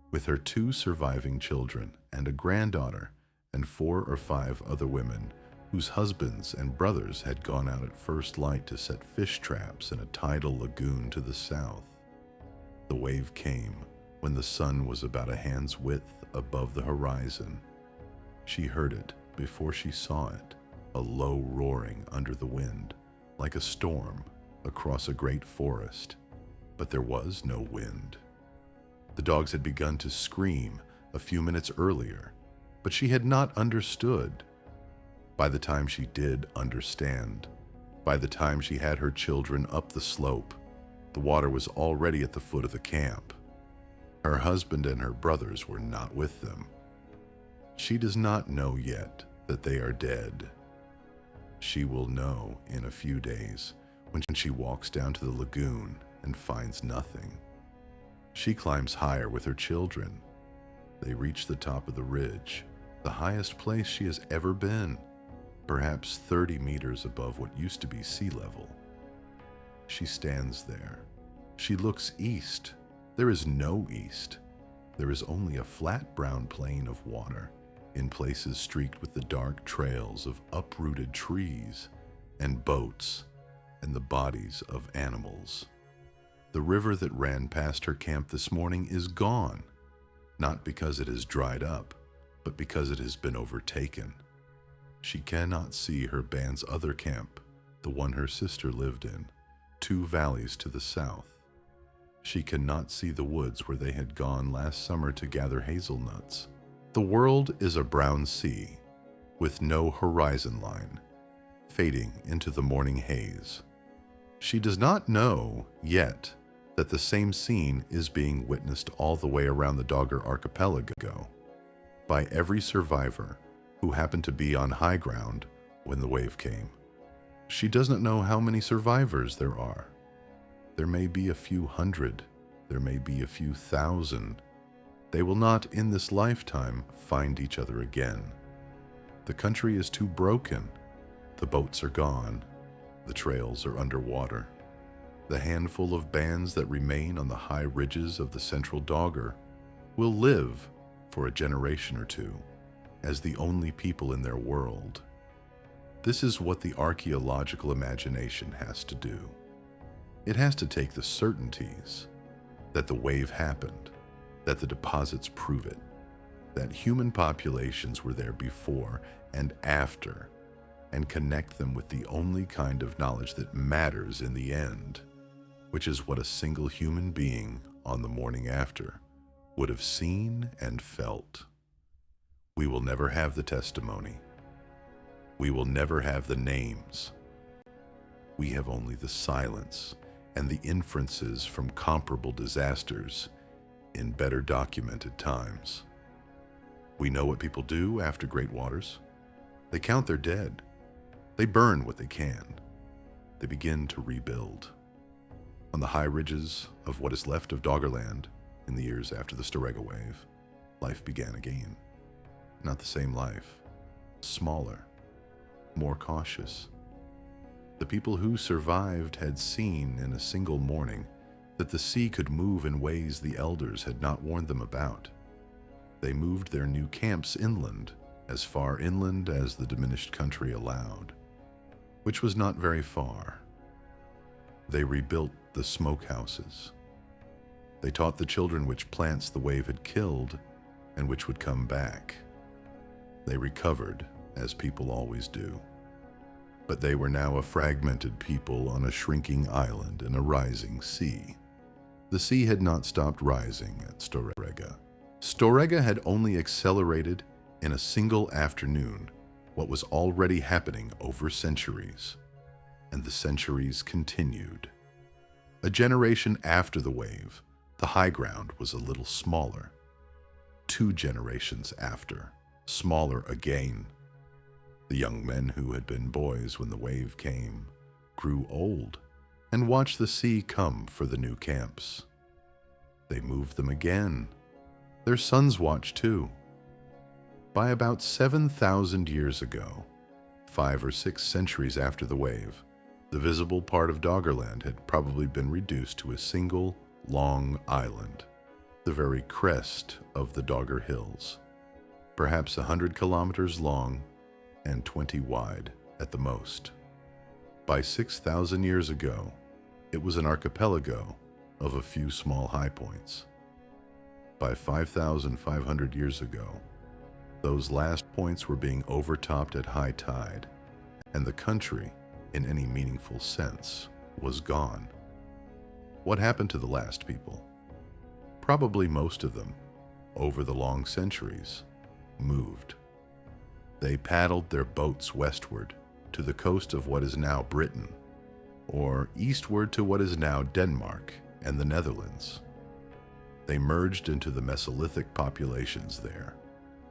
with her 2 surviving children and a granddaughter and 4 or 5 other women whose husbands and brothers had gone out at first light to set fish traps in a tidal lagoon to the south. The wave came when the sun was about a hand's width above the horizon. She heard it before she saw it, a low roaring under the wind, like a storm across a great forest. But there was no wind. The dogs had begun to scream a few minutes earlier, but she had not understood. By the time she did understand, by the time she had her children up the slope, the water was already at the foot of the camp. Her husband and her brothers were not with them. She does not know yet that they are dead. She will know in a few days when she walks down to the lagoon and finds nothing. She climbs higher with her children. They reach the top of the ridge, the highest place she has ever been, perhaps 30 meters above what used to be sea level. She stands there. She looks east. There is no east. There is only a flat brown plain of water, in places streaked with the dark trails of uprooted trees and boats and the bodies of animals. The river that ran past her camp this morning is gone, not because it has dried up, but because it has been overtaken. She cannot see her band's other camp, the one her sister lived in, 2 valleys to the south. She cannot see the woods where they had gone last summer to gather hazelnuts. The world is a brown sea, with no horizon line, fading into the morning haze. She does not know yet that the same scene is being witnessed all the way around the Dogger archipelago by every survivor who happened to be on high ground when the wave came. She does not know how many survivors there are. There may be a few hundred, there may be a few thousand. They will not in this lifetime find each other again. The country is too broken. The boats are gone. The trails are underwater. The handful of bands that remain on the high ridges of the central Dogger will live for a generation or two as the only people in their world. This is what the archaeological imagination has to do. It has to take the certainties that the wave happened, that the deposits prove it, that human populations were there before and after, and connect them with the only kind of knowledge that matters in the end, which is what a single human being on the morning after would have seen and felt. We will never have the testimony. We will never have the names. We have only the silence and the inferences from comparable disasters in better documented times. We know what people do after great waters. They count their dead. They burn what they can. They begin to rebuild. On the high ridges of what is left of Doggerland in the years after the Storegga wave, life began again. Not the same life. Smaller. More cautious. The people who survived had seen in a single morning that the sea could move in ways the elders had not warned them about. They moved their new camps inland, as far inland as the diminished country allowed, which was not very far. They rebuilt the smokehouses. They taught the children which plants the wave had killed and which would come back. They recovered, as people always do. But they were now a fragmented people on a shrinking island in a rising sea. The sea had not stopped rising at Storegga. Storegga had only accelerated in a single afternoon what was already happening over centuries, and the centuries continued. A generation after the wave, the high ground was a little smaller. 2 generations after, smaller again. The young men who had been boys when the wave came grew old and watched the sea come for the new camps. They moved them again. Their sons watched too. By about 7,000 years ago, 5 or 6 centuries after the wave, the visible part of Doggerland had probably been reduced to a single long island, the very crest of the Dogger Hills, perhaps 100 kilometers long and 20 wide at the most. By 6,000 years ago, it was an archipelago of a few small high points. By 5,500 years ago, those last points were being overtopped at high tide, and the country, in any meaningful sense, was gone. What happened to the last people? Probably most of them, over the long centuries, moved. They paddled their boats westward to the coast of what is now Britain, or eastward to what is now Denmark and the Netherlands. They merged into the Mesolithic populations there,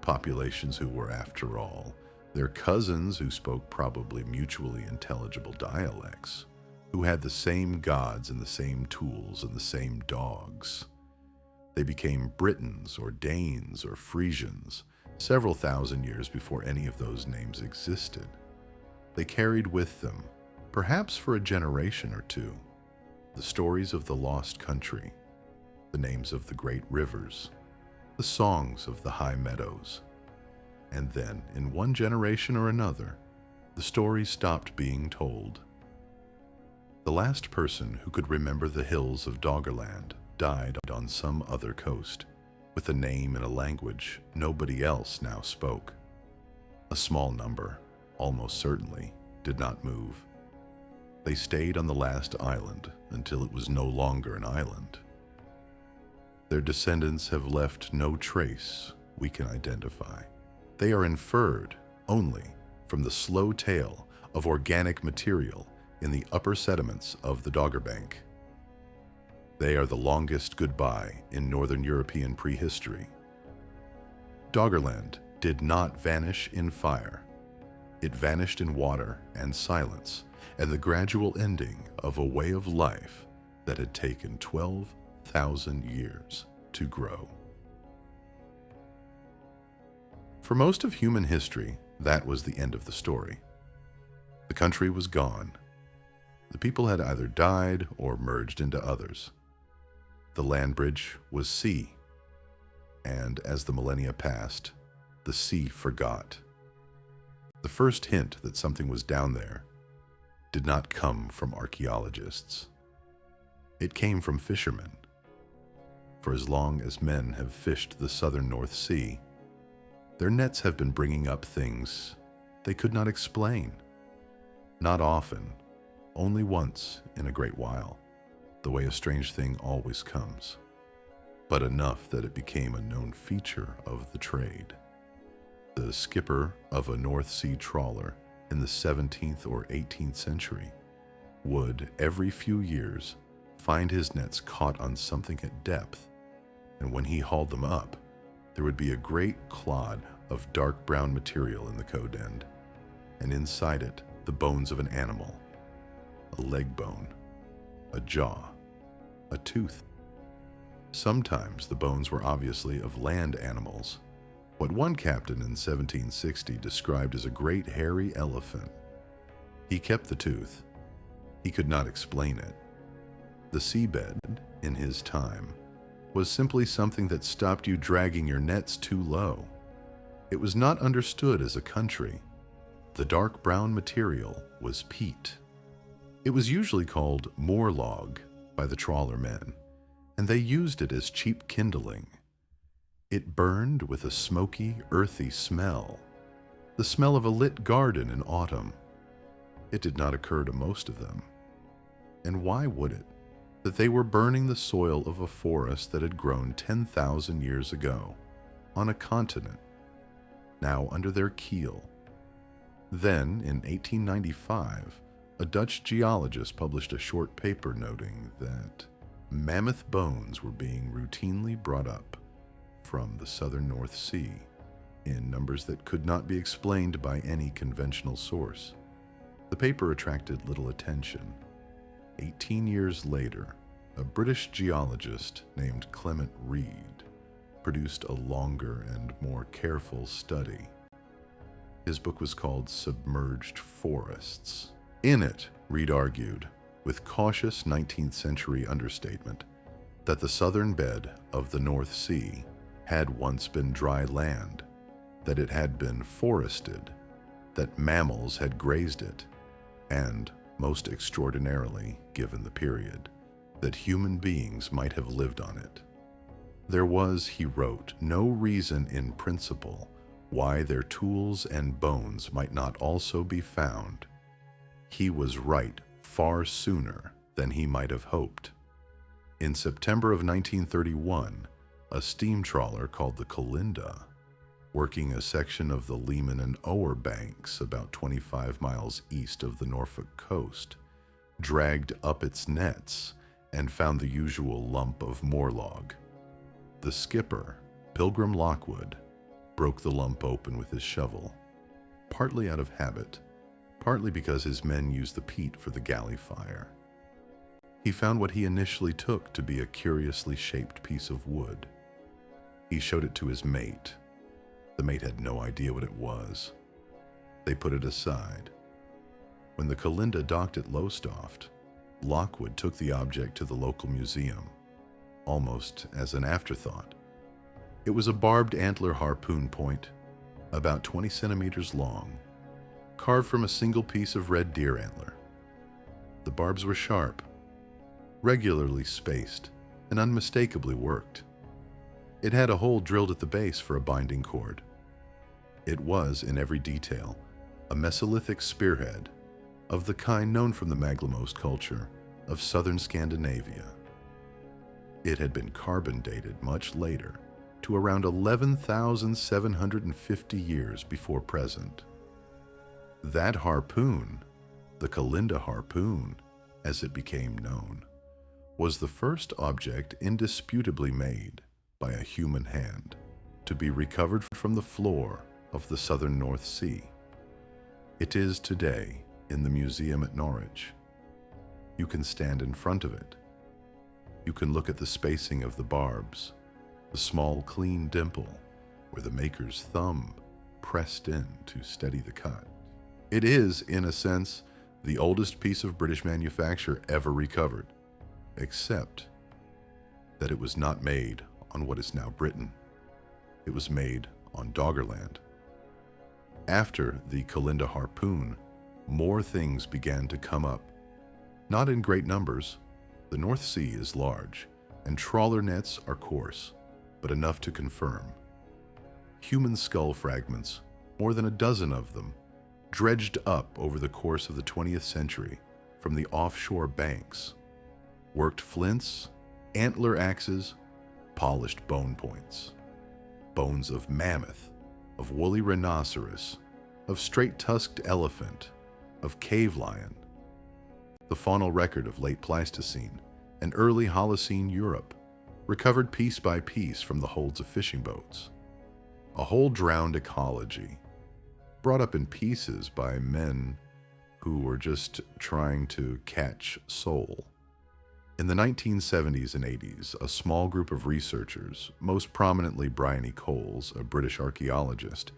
populations who were, after all, their cousins who spoke probably mutually intelligible dialects, who had the same gods and the same tools and the same dogs. They became Britons or Danes or Frisians several thousand years before any of those names existed. They carried with them, perhaps for a generation or two, the stories of the lost country, the names of the great rivers, the songs of the high meadows. And then, in one generation or another, the stories stopped being told. The last person who could remember the hills of Doggerland died on some other coast, with a name and a language nobody else now spoke. A small number, almost certainly, did not move. They stayed on the last island until it was no longer an island. Their descendants have left no trace we can identify. They are inferred only from the slow tail of organic material in the upper sediments of the Doggerbank. They are the longest goodbye in Northern European prehistory. Doggerland did not vanish in fire. It vanished in water and silence, and the gradual ending of a way of life that had taken 12,000 years to grow. For most of human history, that was the end of the story. The country was gone. The people had either died or merged into others. The land bridge was sea, and as the millennia passed, the sea forgot. The first hint that something was down there did not come from archaeologists. It came from fishermen. For as long as men have fished the southern North Sea, their nets have been bringing up things they could not explain. Not often, only once in a great while, the way a strange thing always comes, but enough that it became a known feature of the trade. The skipper of a North Sea trawler in the 17th or 18th century would, every few years, find his nets caught on something at depth, and when he hauled them up, there would be a great clod of dark brown material in the code end, and inside it, the bones of an animal, a leg bone, a jaw, a tooth. Sometimes the bones were obviously of land animals, what one captain in 1760 described as a great hairy elephant. He kept the tooth. He could not explain it. The seabed, in his time, was simply something that stopped you dragging your nets too low. It was not understood as a country. The dark brown material was peat. It was usually called moor log by the trawler men, and they used it as cheap kindling. It burned with a smoky, earthy smell, the smell of a lit garden in autumn. It did not occur to most of them. And why would it? That they were burning the soil of a forest that had grown 10,000 years ago, on a continent, now under their keel. Then, in 1895, a Dutch geologist published a short paper noting that mammoth bones were being routinely brought up from the southern North Sea in numbers that could not be explained by any conventional source. The paper attracted little attention. 18 years later, a British geologist named Clement Reid produced a longer and more careful study. His book was called Submerged Forests. In it, Reid argued, with cautious 19th century understatement, that the southern bed of the North Sea had once been dry land, that it had been forested, that mammals had grazed it, and, most extraordinarily, given the period, that human beings might have lived on it. There was, he wrote, no reason in principle why their tools and bones might not also be found. He was right far sooner than he might have hoped. In September of 1931, a steam trawler called the Calinda, working a section of the Lehman and Ower banks about 25 miles east of the Norfolk coast, dragged up its nets and found the usual lump of moorlog. The skipper, Pilgrim Lockwood, broke the lump open with his shovel, partly out of habit, partly because his men used the peat for the galley fire. He found what he initially took to be a curiously shaped piece of wood. He showed it to his mate. The mate had no idea what it was. They put it aside. When the Calinda docked at Lowestoft, Lockwood took the object to the local museum, almost as an afterthought. It was a barbed antler harpoon point, about 20 centimeters long, carved from a single piece of red deer antler. The barbs were sharp, regularly spaced, and unmistakably worked. It had a hole drilled at the base for a binding cord. It was, in every detail, a Mesolithic spearhead, of the kind known from the Maglemose culture of southern Scandinavia. It had been carbon dated much later, to around 11,750 years before present. That harpoon, the Calinda harpoon, as it became known, was the first object indisputably made by a human hand to be recovered from the floor of the southern North Sea. It is today in the museum at Norwich. You can stand in front of it. You can look at the spacing of the barbs, the small clean dimple where the maker's thumb pressed in to steady the cut. It is, in a sense, the oldest piece of British manufacture ever recovered, except that it was not made on what is now Britain. It was made on Doggerland. After the Calinda harpoon, more things began to come up. Not in great numbers. The North Sea is large, and trawler nets are coarse, but enough to confirm. Human skull fragments, more than a dozen of them, dredged up over the course of the 20th century from the offshore banks. Worked flints, antler axes, polished bone points. Bones of mammoth, of woolly rhinoceros, of straight-tusked elephant, of cave lion. The faunal record of late Pleistocene and early Holocene Europe, recovered piece by piece from the holds of fishing boats. A whole drowned ecology, brought up in pieces by men who were just trying to catch sole. In the 1970s and 80s, a small group of researchers, most prominently Bryony Coles, a British archaeologist,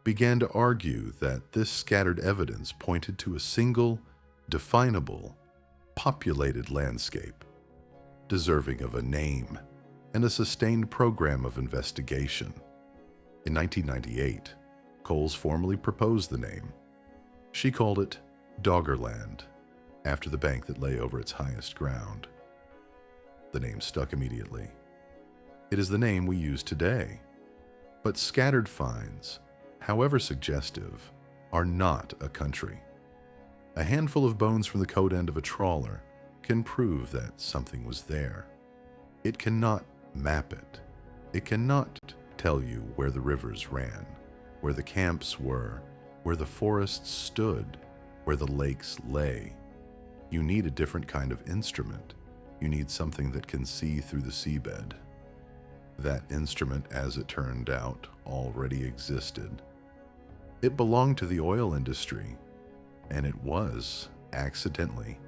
began to argue that this scattered evidence pointed to a single, definable, populated landscape, deserving of a name and a sustained program of investigation. In 1998, Coles formally proposed the name. She called it Doggerland, after the bank that lay over its highest ground. The name stuck immediately. It is the name we use today. But scattered finds, however suggestive, are not a country. A handful of bones from the coat end of a trawler can prove that something was there. It cannot map it. It cannot tell you where the rivers ran, where the camps were, where the forests stood, where the lakes lay. You need a different kind of instrument. You need something that can see through the seabed. That instrument, as it turned out, already existed. It belonged to the oil industry, and it was, accidentally,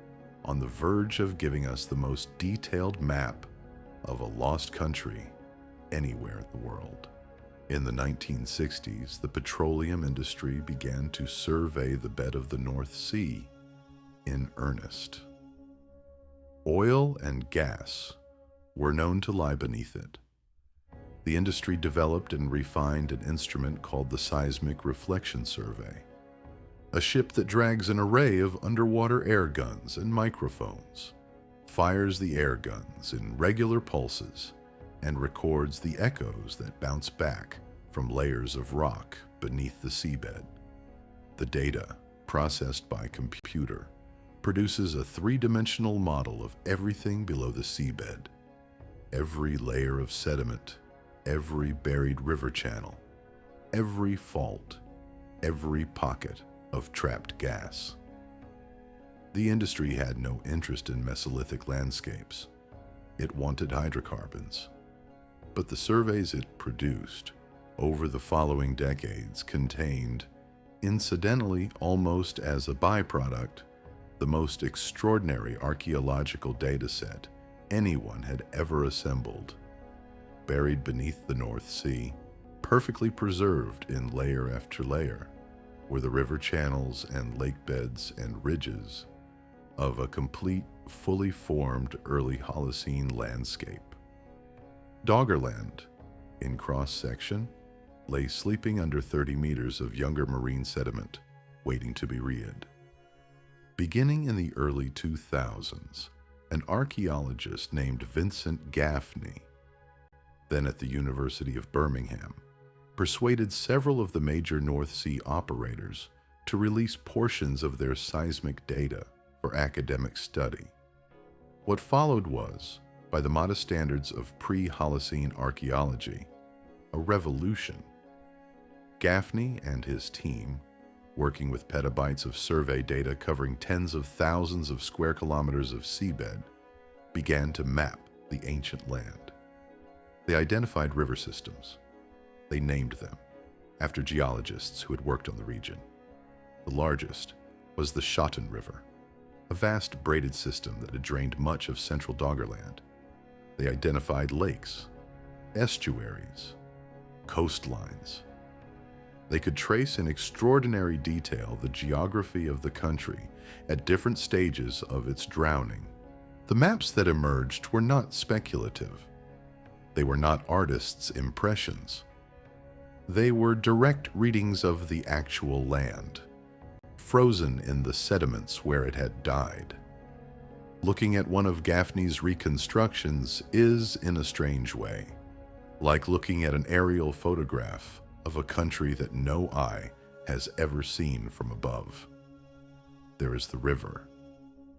on the verge of giving us the most detailed map of a lost country anywhere in the world. In the 1960s, the petroleum industry began to survey the bed of the North Sea in earnest. Oil and gas were known to lie beneath it. The industry developed and refined an instrument called the Seismic Reflection Survey. A ship that drags an array of underwater air guns and microphones, fires the air guns in regular pulses, and records the echoes that bounce back from layers of rock beneath the seabed. The data, processed by computer, produces a three-dimensional model of everything below the seabed. Every layer of sediment, every buried river channel, every fault, every pocket of trapped gas. The industry had no interest in Mesolithic landscapes. It wanted hydrocarbons. But the surveys it produced over the following decades contained, incidentally almost as a byproduct, the most extraordinary archaeological dataset anyone had ever assembled. Buried beneath the North Sea, perfectly preserved in layer after layer, were the river channels and lake beds and ridges of a complete, fully formed early Holocene landscape. Doggerland, in cross-section, lay sleeping under 30 meters of younger marine sediment, waiting to be reared. Beginning in the early 2000s, an archaeologist named Vincent Gaffney, then at the University of Birmingham, persuaded several of the major North Sea operators to release portions of their seismic data for academic study. What followed was, by the modest standards of pre-Holocene archaeology, a revolution. Gaffney and his team, working with petabytes of survey data covering tens of thousands of square kilometers of seabed, began to map the ancient land. They identified river systems. They named them, after geologists who had worked on the region. The largest was the Schotten River, a vast braided system that had drained much of central Doggerland. They identified lakes, estuaries, coastlines. They could trace in extraordinary detail the geography of the country at different stages of its drowning. The maps that emerged were not speculative. They were not artists' impressions. They were direct readings of the actual land, frozen in the sediments where it had died. Looking at one of Gaffney's reconstructions is, in a strange way, like looking at an aerial photograph of a country that no eye has ever seen from above. There is the river,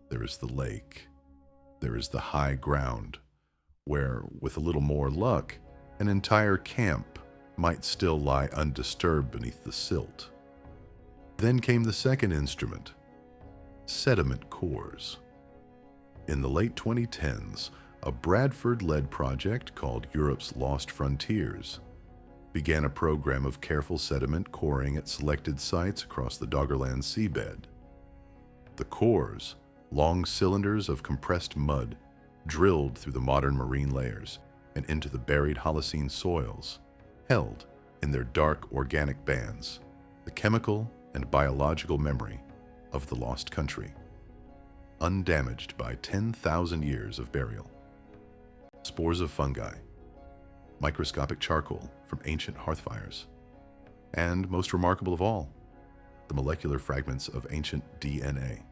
there is the lake, there is the high ground, where, with a little more luck, an entire camp might still lie undisturbed beneath the silt. Then came the second instrument, sediment cores. In the late 2010s, a Bradford-led project called Europe's Lost Frontiers began a program of careful sediment coring at selected sites across the Doggerland seabed. The cores, long cylinders of compressed mud, drilled through the modern marine layers and into the buried Holocene soils, held in their dark organic bands the chemical and biological memory of the lost country, undamaged by 10,000 years of burial. Spores of fungi, microscopic charcoal from ancient hearth fires, and most remarkable of all, the molecular fragments of ancient DNA.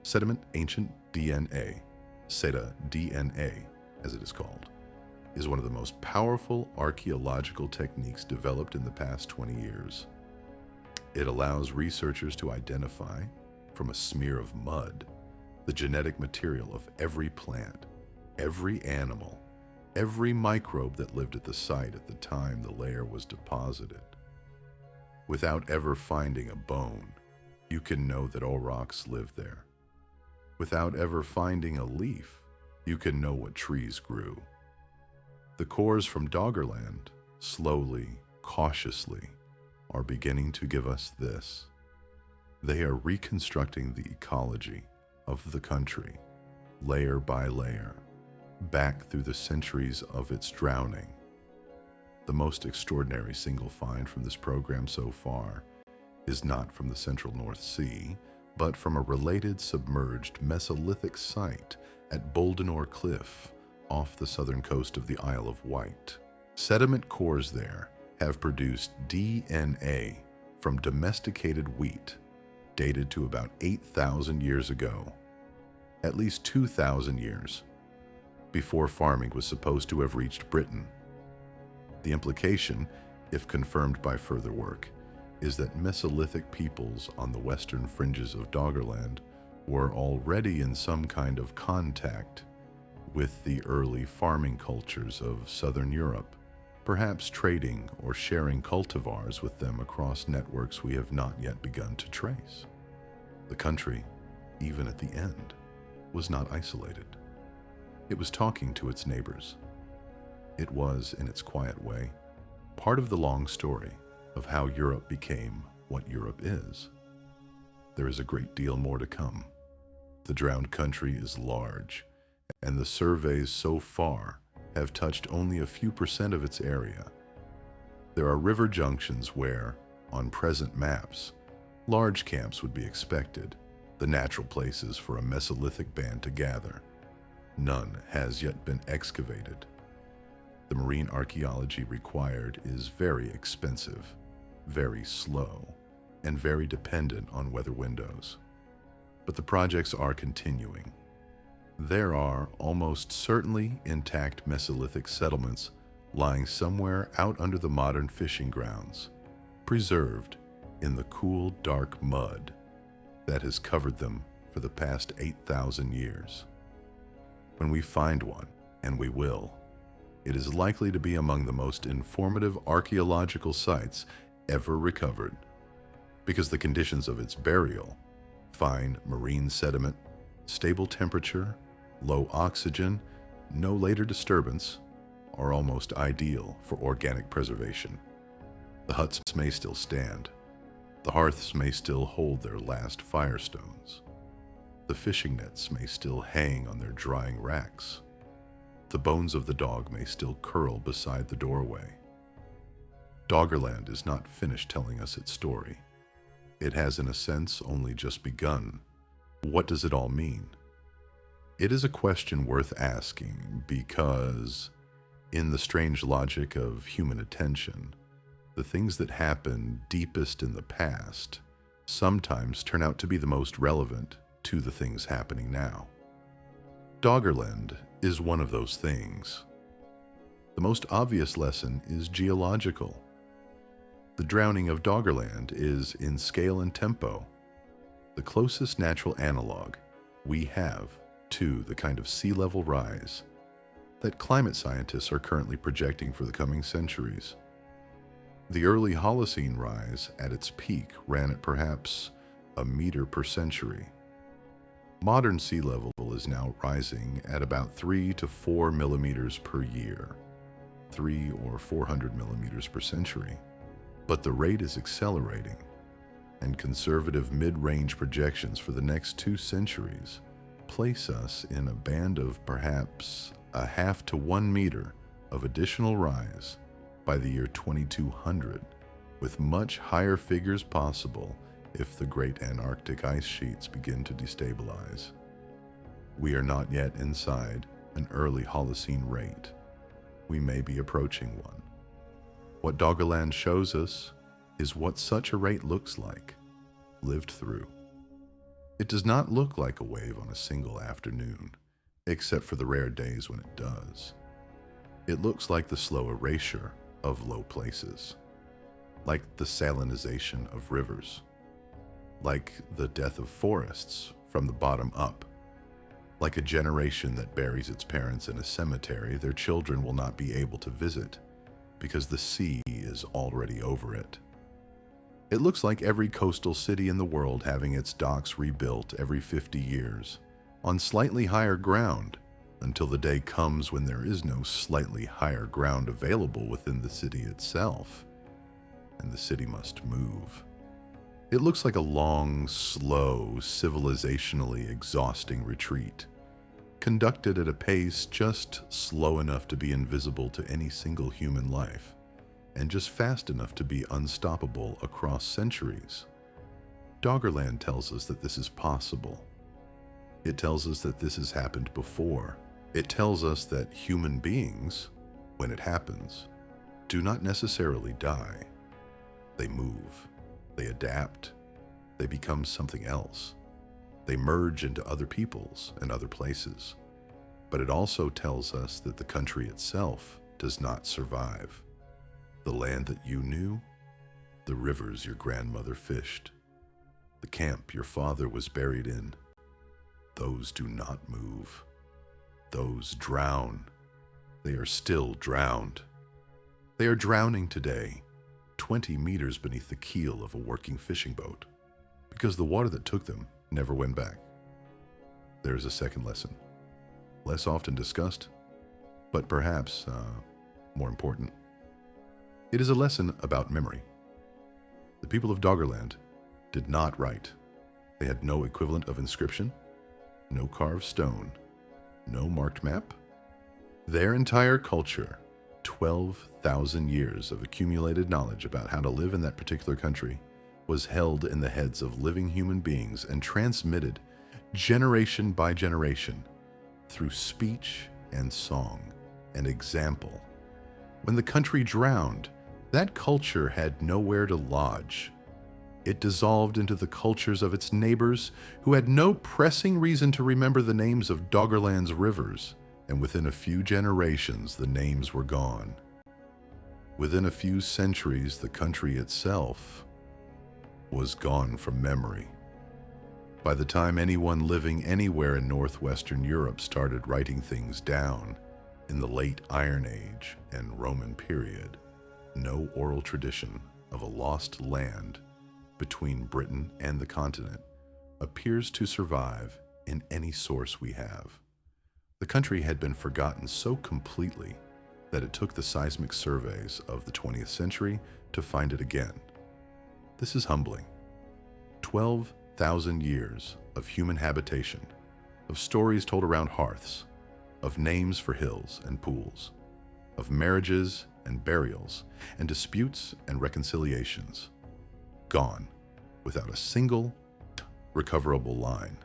Sediment ancient DNA, SEDA DNA as it is called, is one of the most powerful archaeological techniques developed in the past 20 years. It allows researchers to identify, from a smear of mud, the genetic material of every plant, every animal, every microbe that lived at the site at the time the layer was deposited. Without ever finding a bone, you can know that aurochs lived there. Without ever finding a leaf, you can know what trees grew. The cores from Doggerland, slowly, cautiously, are beginning to give us this. They are reconstructing the ecology of the country, layer by layer, back through the centuries of its drowning. The most extraordinary single find from this program so far is not from the central North Sea, but from a related submerged Mesolithic site at Boldenor Cliff off the southern coast of the Isle of Wight. Sediment cores there have produced DNA from domesticated wheat dated to about 8,000 years ago, at least 2,000 years before farming was supposed to have reached Britain. The implication, if confirmed by further work, is that Mesolithic peoples on the western fringes of Doggerland were already in some kind of contact with the early farming cultures of southern Europe, perhaps trading or sharing cultivars with them across networks we have not yet begun to trace. The country, even at the end, was not isolated. It was talking to its neighbors. It was, in its quiet way, part of the long story of how Europe became what Europe is. There is a great deal more to come. The drowned country is large, and the surveys so far have touched only a few % of its area. There are river junctions where, on present maps, large camps would be expected, the natural places for a Mesolithic band to gather. None has yet been excavated. The marine archaeology required is very expensive, very slow, and very dependent on weather windows. But the projects are continuing. There are almost certainly intact Mesolithic settlements lying somewhere out under the modern fishing grounds, preserved in the cool, dark mud that has covered them for the past 8,000 years. When we find one, and we will, it is likely to be among the most informative archaeological sites ever recovered, because the conditions of its burial, fine marine sediment, stable temperature, low oxygen, no later disturbance, are almost ideal for organic preservation. The huts may still stand. The hearths may still hold their last firestones. The fishing nets may still hang on their drying racks. The bones of the dog may still curl beside the doorway. Doggerland is not finished telling us its story. It has, in a sense, only just begun. What does it all mean? It is a question worth asking because, in the strange logic of human attention, the things that happen deepest in the past sometimes turn out to be the most relevant to the things happening now. Doggerland is one of those things. The most obvious lesson is geological. The drowning of Doggerland is in scale and tempo, the closest natural analog we have to the kind of sea level rise that climate scientists are currently projecting for the coming centuries. The early Holocene rise at its peak ran at perhaps a meter per century. Modern sea level is now rising at about 3 to 4 millimeters per year, 3 or 400 millimeters per century. But the rate is accelerating, and conservative mid-range projections for the next 2 centuries place us in a band of perhaps a half to 1 meter of additional rise by the year 2200, with much higher figures possible if the great Antarctic ice sheets begin to destabilize. We are not yet inside an early Holocene rate. We may be approaching one. What Doggerland shows us is what such a rate looks like, lived through. It does not look like a wave on a single afternoon, except for the rare days when it does. It looks like the slow erasure of low places, like the salinization of rivers, like the death of forests from the bottom up. Like a generation that buries its parents in a cemetery their children will not be able to visit because the sea is already over it. It looks like every coastal city in the world having its docks rebuilt every 50 years on slightly higher ground until the day comes when there is no slightly higher ground available within the city itself, and the city must move. It looks like a long, slow, civilizationally exhausting retreat, conducted at a pace just slow enough to be invisible to any single human life, and just fast enough to be unstoppable across centuries. Doggerland tells us that this is possible. It tells us that this has happened before. It tells us that human beings, when it happens, do not necessarily die. They move, they adapt, They become something else. They merge into other peoples and other places. But it also tells us that the country itself does not survive. The land that you knew, the rivers your grandmother fished, the camp your father was buried in, those do not move. Those drown. They are still drowned. They are drowning today, 20 meters beneath the keel of a working fishing boat, because the water that took them never went back. There is a second lesson, less often discussed, but perhaps more important. It is a lesson about memory. The people of Doggerland did not write. They had no equivalent of inscription, no carved stone, no marked map. Their entire culture, 12,000 years of accumulated knowledge about how to live in that particular country, was held in the heads of living human beings and transmitted generation by generation through speech and song and example. When the country drowned, that culture had nowhere to lodge. It dissolved into the cultures of its neighbors who had no pressing reason to remember the names of Doggerland's rivers, and within a few generations the names were gone. Within a few centuries the country itself was gone from memory. By the time anyone living anywhere in northwestern Europe started writing things down in the late Iron Age and Roman period, no oral tradition of a lost land between Britain and the continent appears to survive in any source we have. The country had been forgotten so completely that it took the seismic surveys of the 20th century to find it again. This is humbling. 12,000 years of human habitation, of stories told around hearths, of names for hills and pools, of marriages and burials, and disputes and reconciliations, gone without a single recoverable line.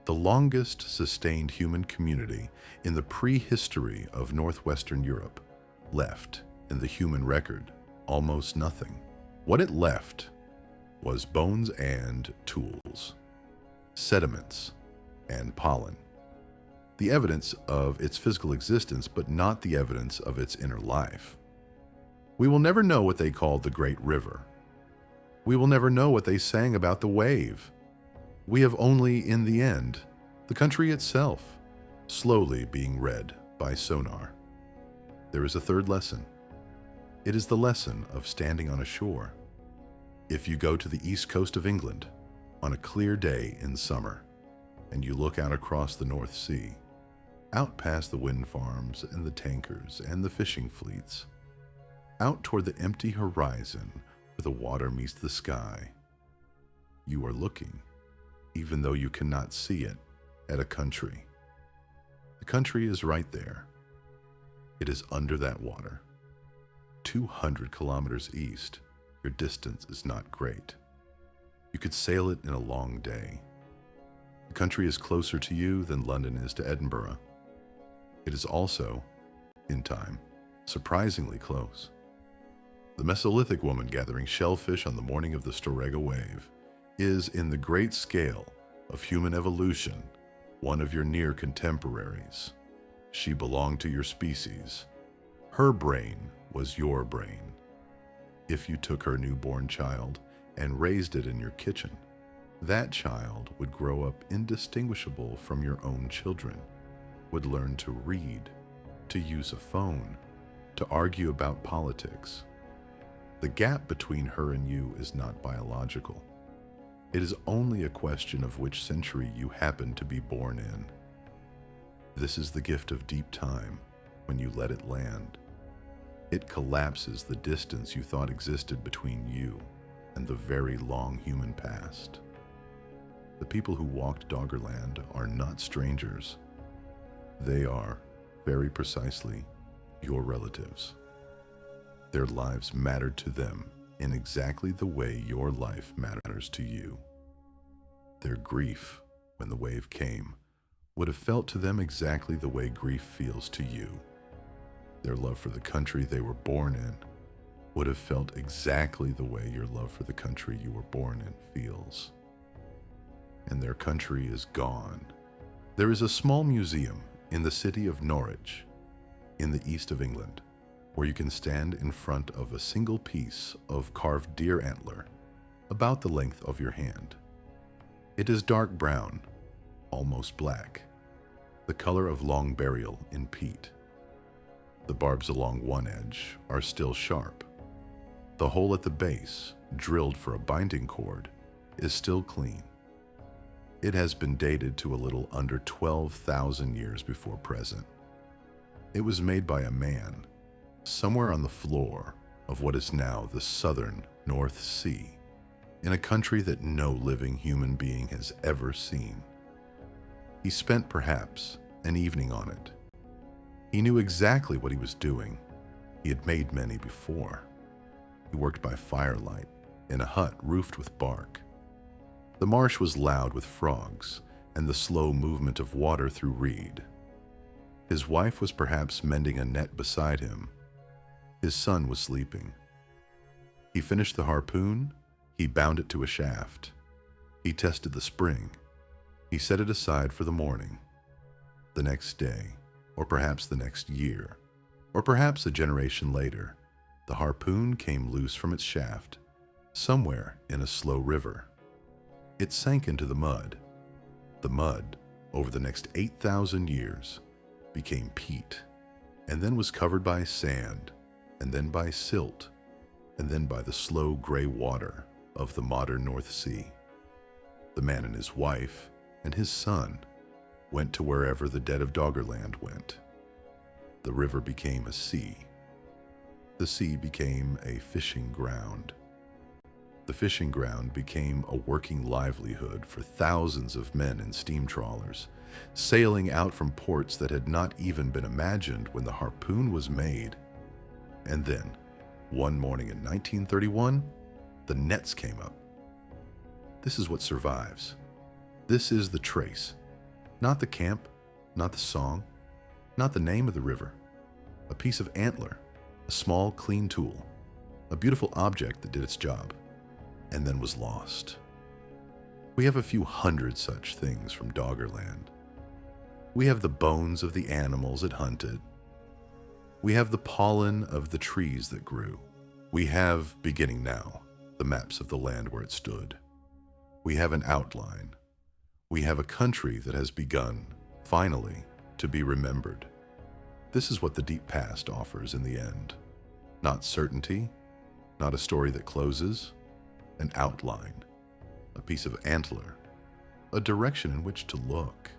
The longest sustained human community in the prehistory of northwestern Europe left in the human record almost nothing. What it left was bones and tools, sediments and pollen, the evidence of its physical existence, but not the evidence of its inner life. We will never know what they called the Great River. We will never know what they sang about the wave. We have only, in the end, the country itself, slowly being read by sonar. There is a third lesson. It is the lesson of standing on a shore. If you go to the east coast of England on a clear day in summer, and you look out across the North Sea, out past the wind farms and the tankers and the fishing fleets, out toward the empty horizon where the water meets the sky, you are looking, even though you cannot see it, at a country. The country is right there. It is under that water. 200 kilometers east, your distance is not great. You could sail it in a long day. The country is closer to you than London is to Edinburgh. It is also, in time, surprisingly close. The Mesolithic woman gathering shellfish on the morning of the Storegga wave is, in the great scale of human evolution, one of your near contemporaries. She belonged to your species. Her brain was your brain. If you took her newborn child and raised it in your kitchen, that child would grow up indistinguishable from your own children, would learn to read, to use a phone, to argue about politics. The gap between her and you is not biological. It is only a question of which century you happen to be born in. This is the gift of deep time when you let it land. It collapses the distance you thought existed between you and the very long human past. The people who walked Doggerland are not strangers. They are, very precisely, your relatives. Their lives mattered to them in exactly the way your life matters to you. Their grief, when the wave came, would have felt to them exactly the way grief feels to you. Their love for the country they were born in would have felt exactly the way your love for the country you were born in feels. And their country is gone. There is a small museum in the city of Norwich, in the east of England, where you can stand in front of a single piece of carved deer antler, about the length of your hand. It is dark brown, almost black, the color of long burial in peat. The barbs along one edge are still sharp. The hole at the base, drilled for a binding cord, is still clean. It has been dated to a little under 12,000 years before present. It was made by a man somewhere on the floor of what is now the southern North Sea, in a country that no living human being has ever seen. He spent perhaps an evening on it. He knew exactly what he was doing. He had made many before. He worked by firelight in a hut roofed with bark. The marsh was loud with frogs and the slow movement of water through reed. His wife was perhaps mending a net beside him. His son was sleeping. He finished the harpoon. He bound it to a shaft. He tested the spring. He set it aside for the morning. The next day, or perhaps the next year, or perhaps a generation later, the harpoon came loose from its shaft, somewhere in a slow river. It sank into the mud. The mud, over the next 8,000 years, became peat, and then was covered by sand, and then by silt, and then by the slow gray water of the modern North Sea. The man and his wife and his son went to wherever the dead of Doggerland went. The river became a sea. The sea became a fishing ground. The fishing ground became a working livelihood for thousands of men in steam trawlers, sailing out from ports that had not even been imagined when the harpoon was made. And then, one morning in 1931, the nets came up. This is what survives. This is the trace. Not the camp, not the song, not the name of the river. A piece of antler, a small, clean tool, a beautiful object that did its job, and then was lost. We have a few hundred such things from Doggerland. We have the bones of the animals it hunted. We have the pollen of the trees that grew. We have, beginning now, the maps of the land where it stood. We have an outline. We have a country that has begun, finally, to be remembered. This is what the deep past offers in the end. Not certainty, not a story that closes, an outline, a piece of antler, a direction in which to look.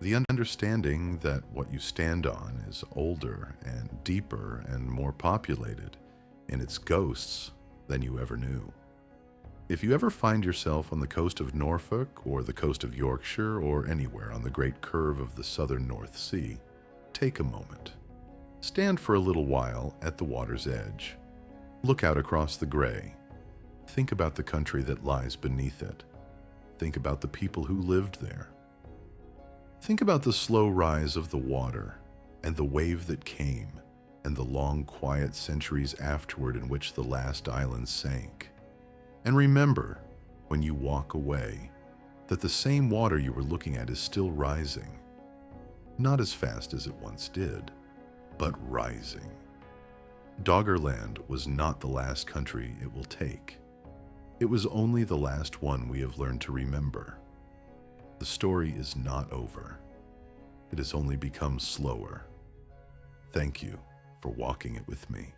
The understanding that what you stand on is older and deeper and more populated in its ghosts than you ever knew. If you ever find yourself on the coast of Norfolk or the coast of Yorkshire or anywhere on the great curve of the southern North Sea, take a moment. Stand for a little while at the water's edge. Look out across the gray. Think about the country that lies beneath it. Think about the people who lived there. Think about the slow rise of the water and the wave that came and the long, quiet centuries afterward in which the last island sank. And remember, when you walk away, that the same water you were looking at is still rising. Not as fast as it once did, but rising. Doggerland was not the last country it will take. It was only the last one we have learned to remember. The story is not over. It has only become slower. Thank you for walking it with me.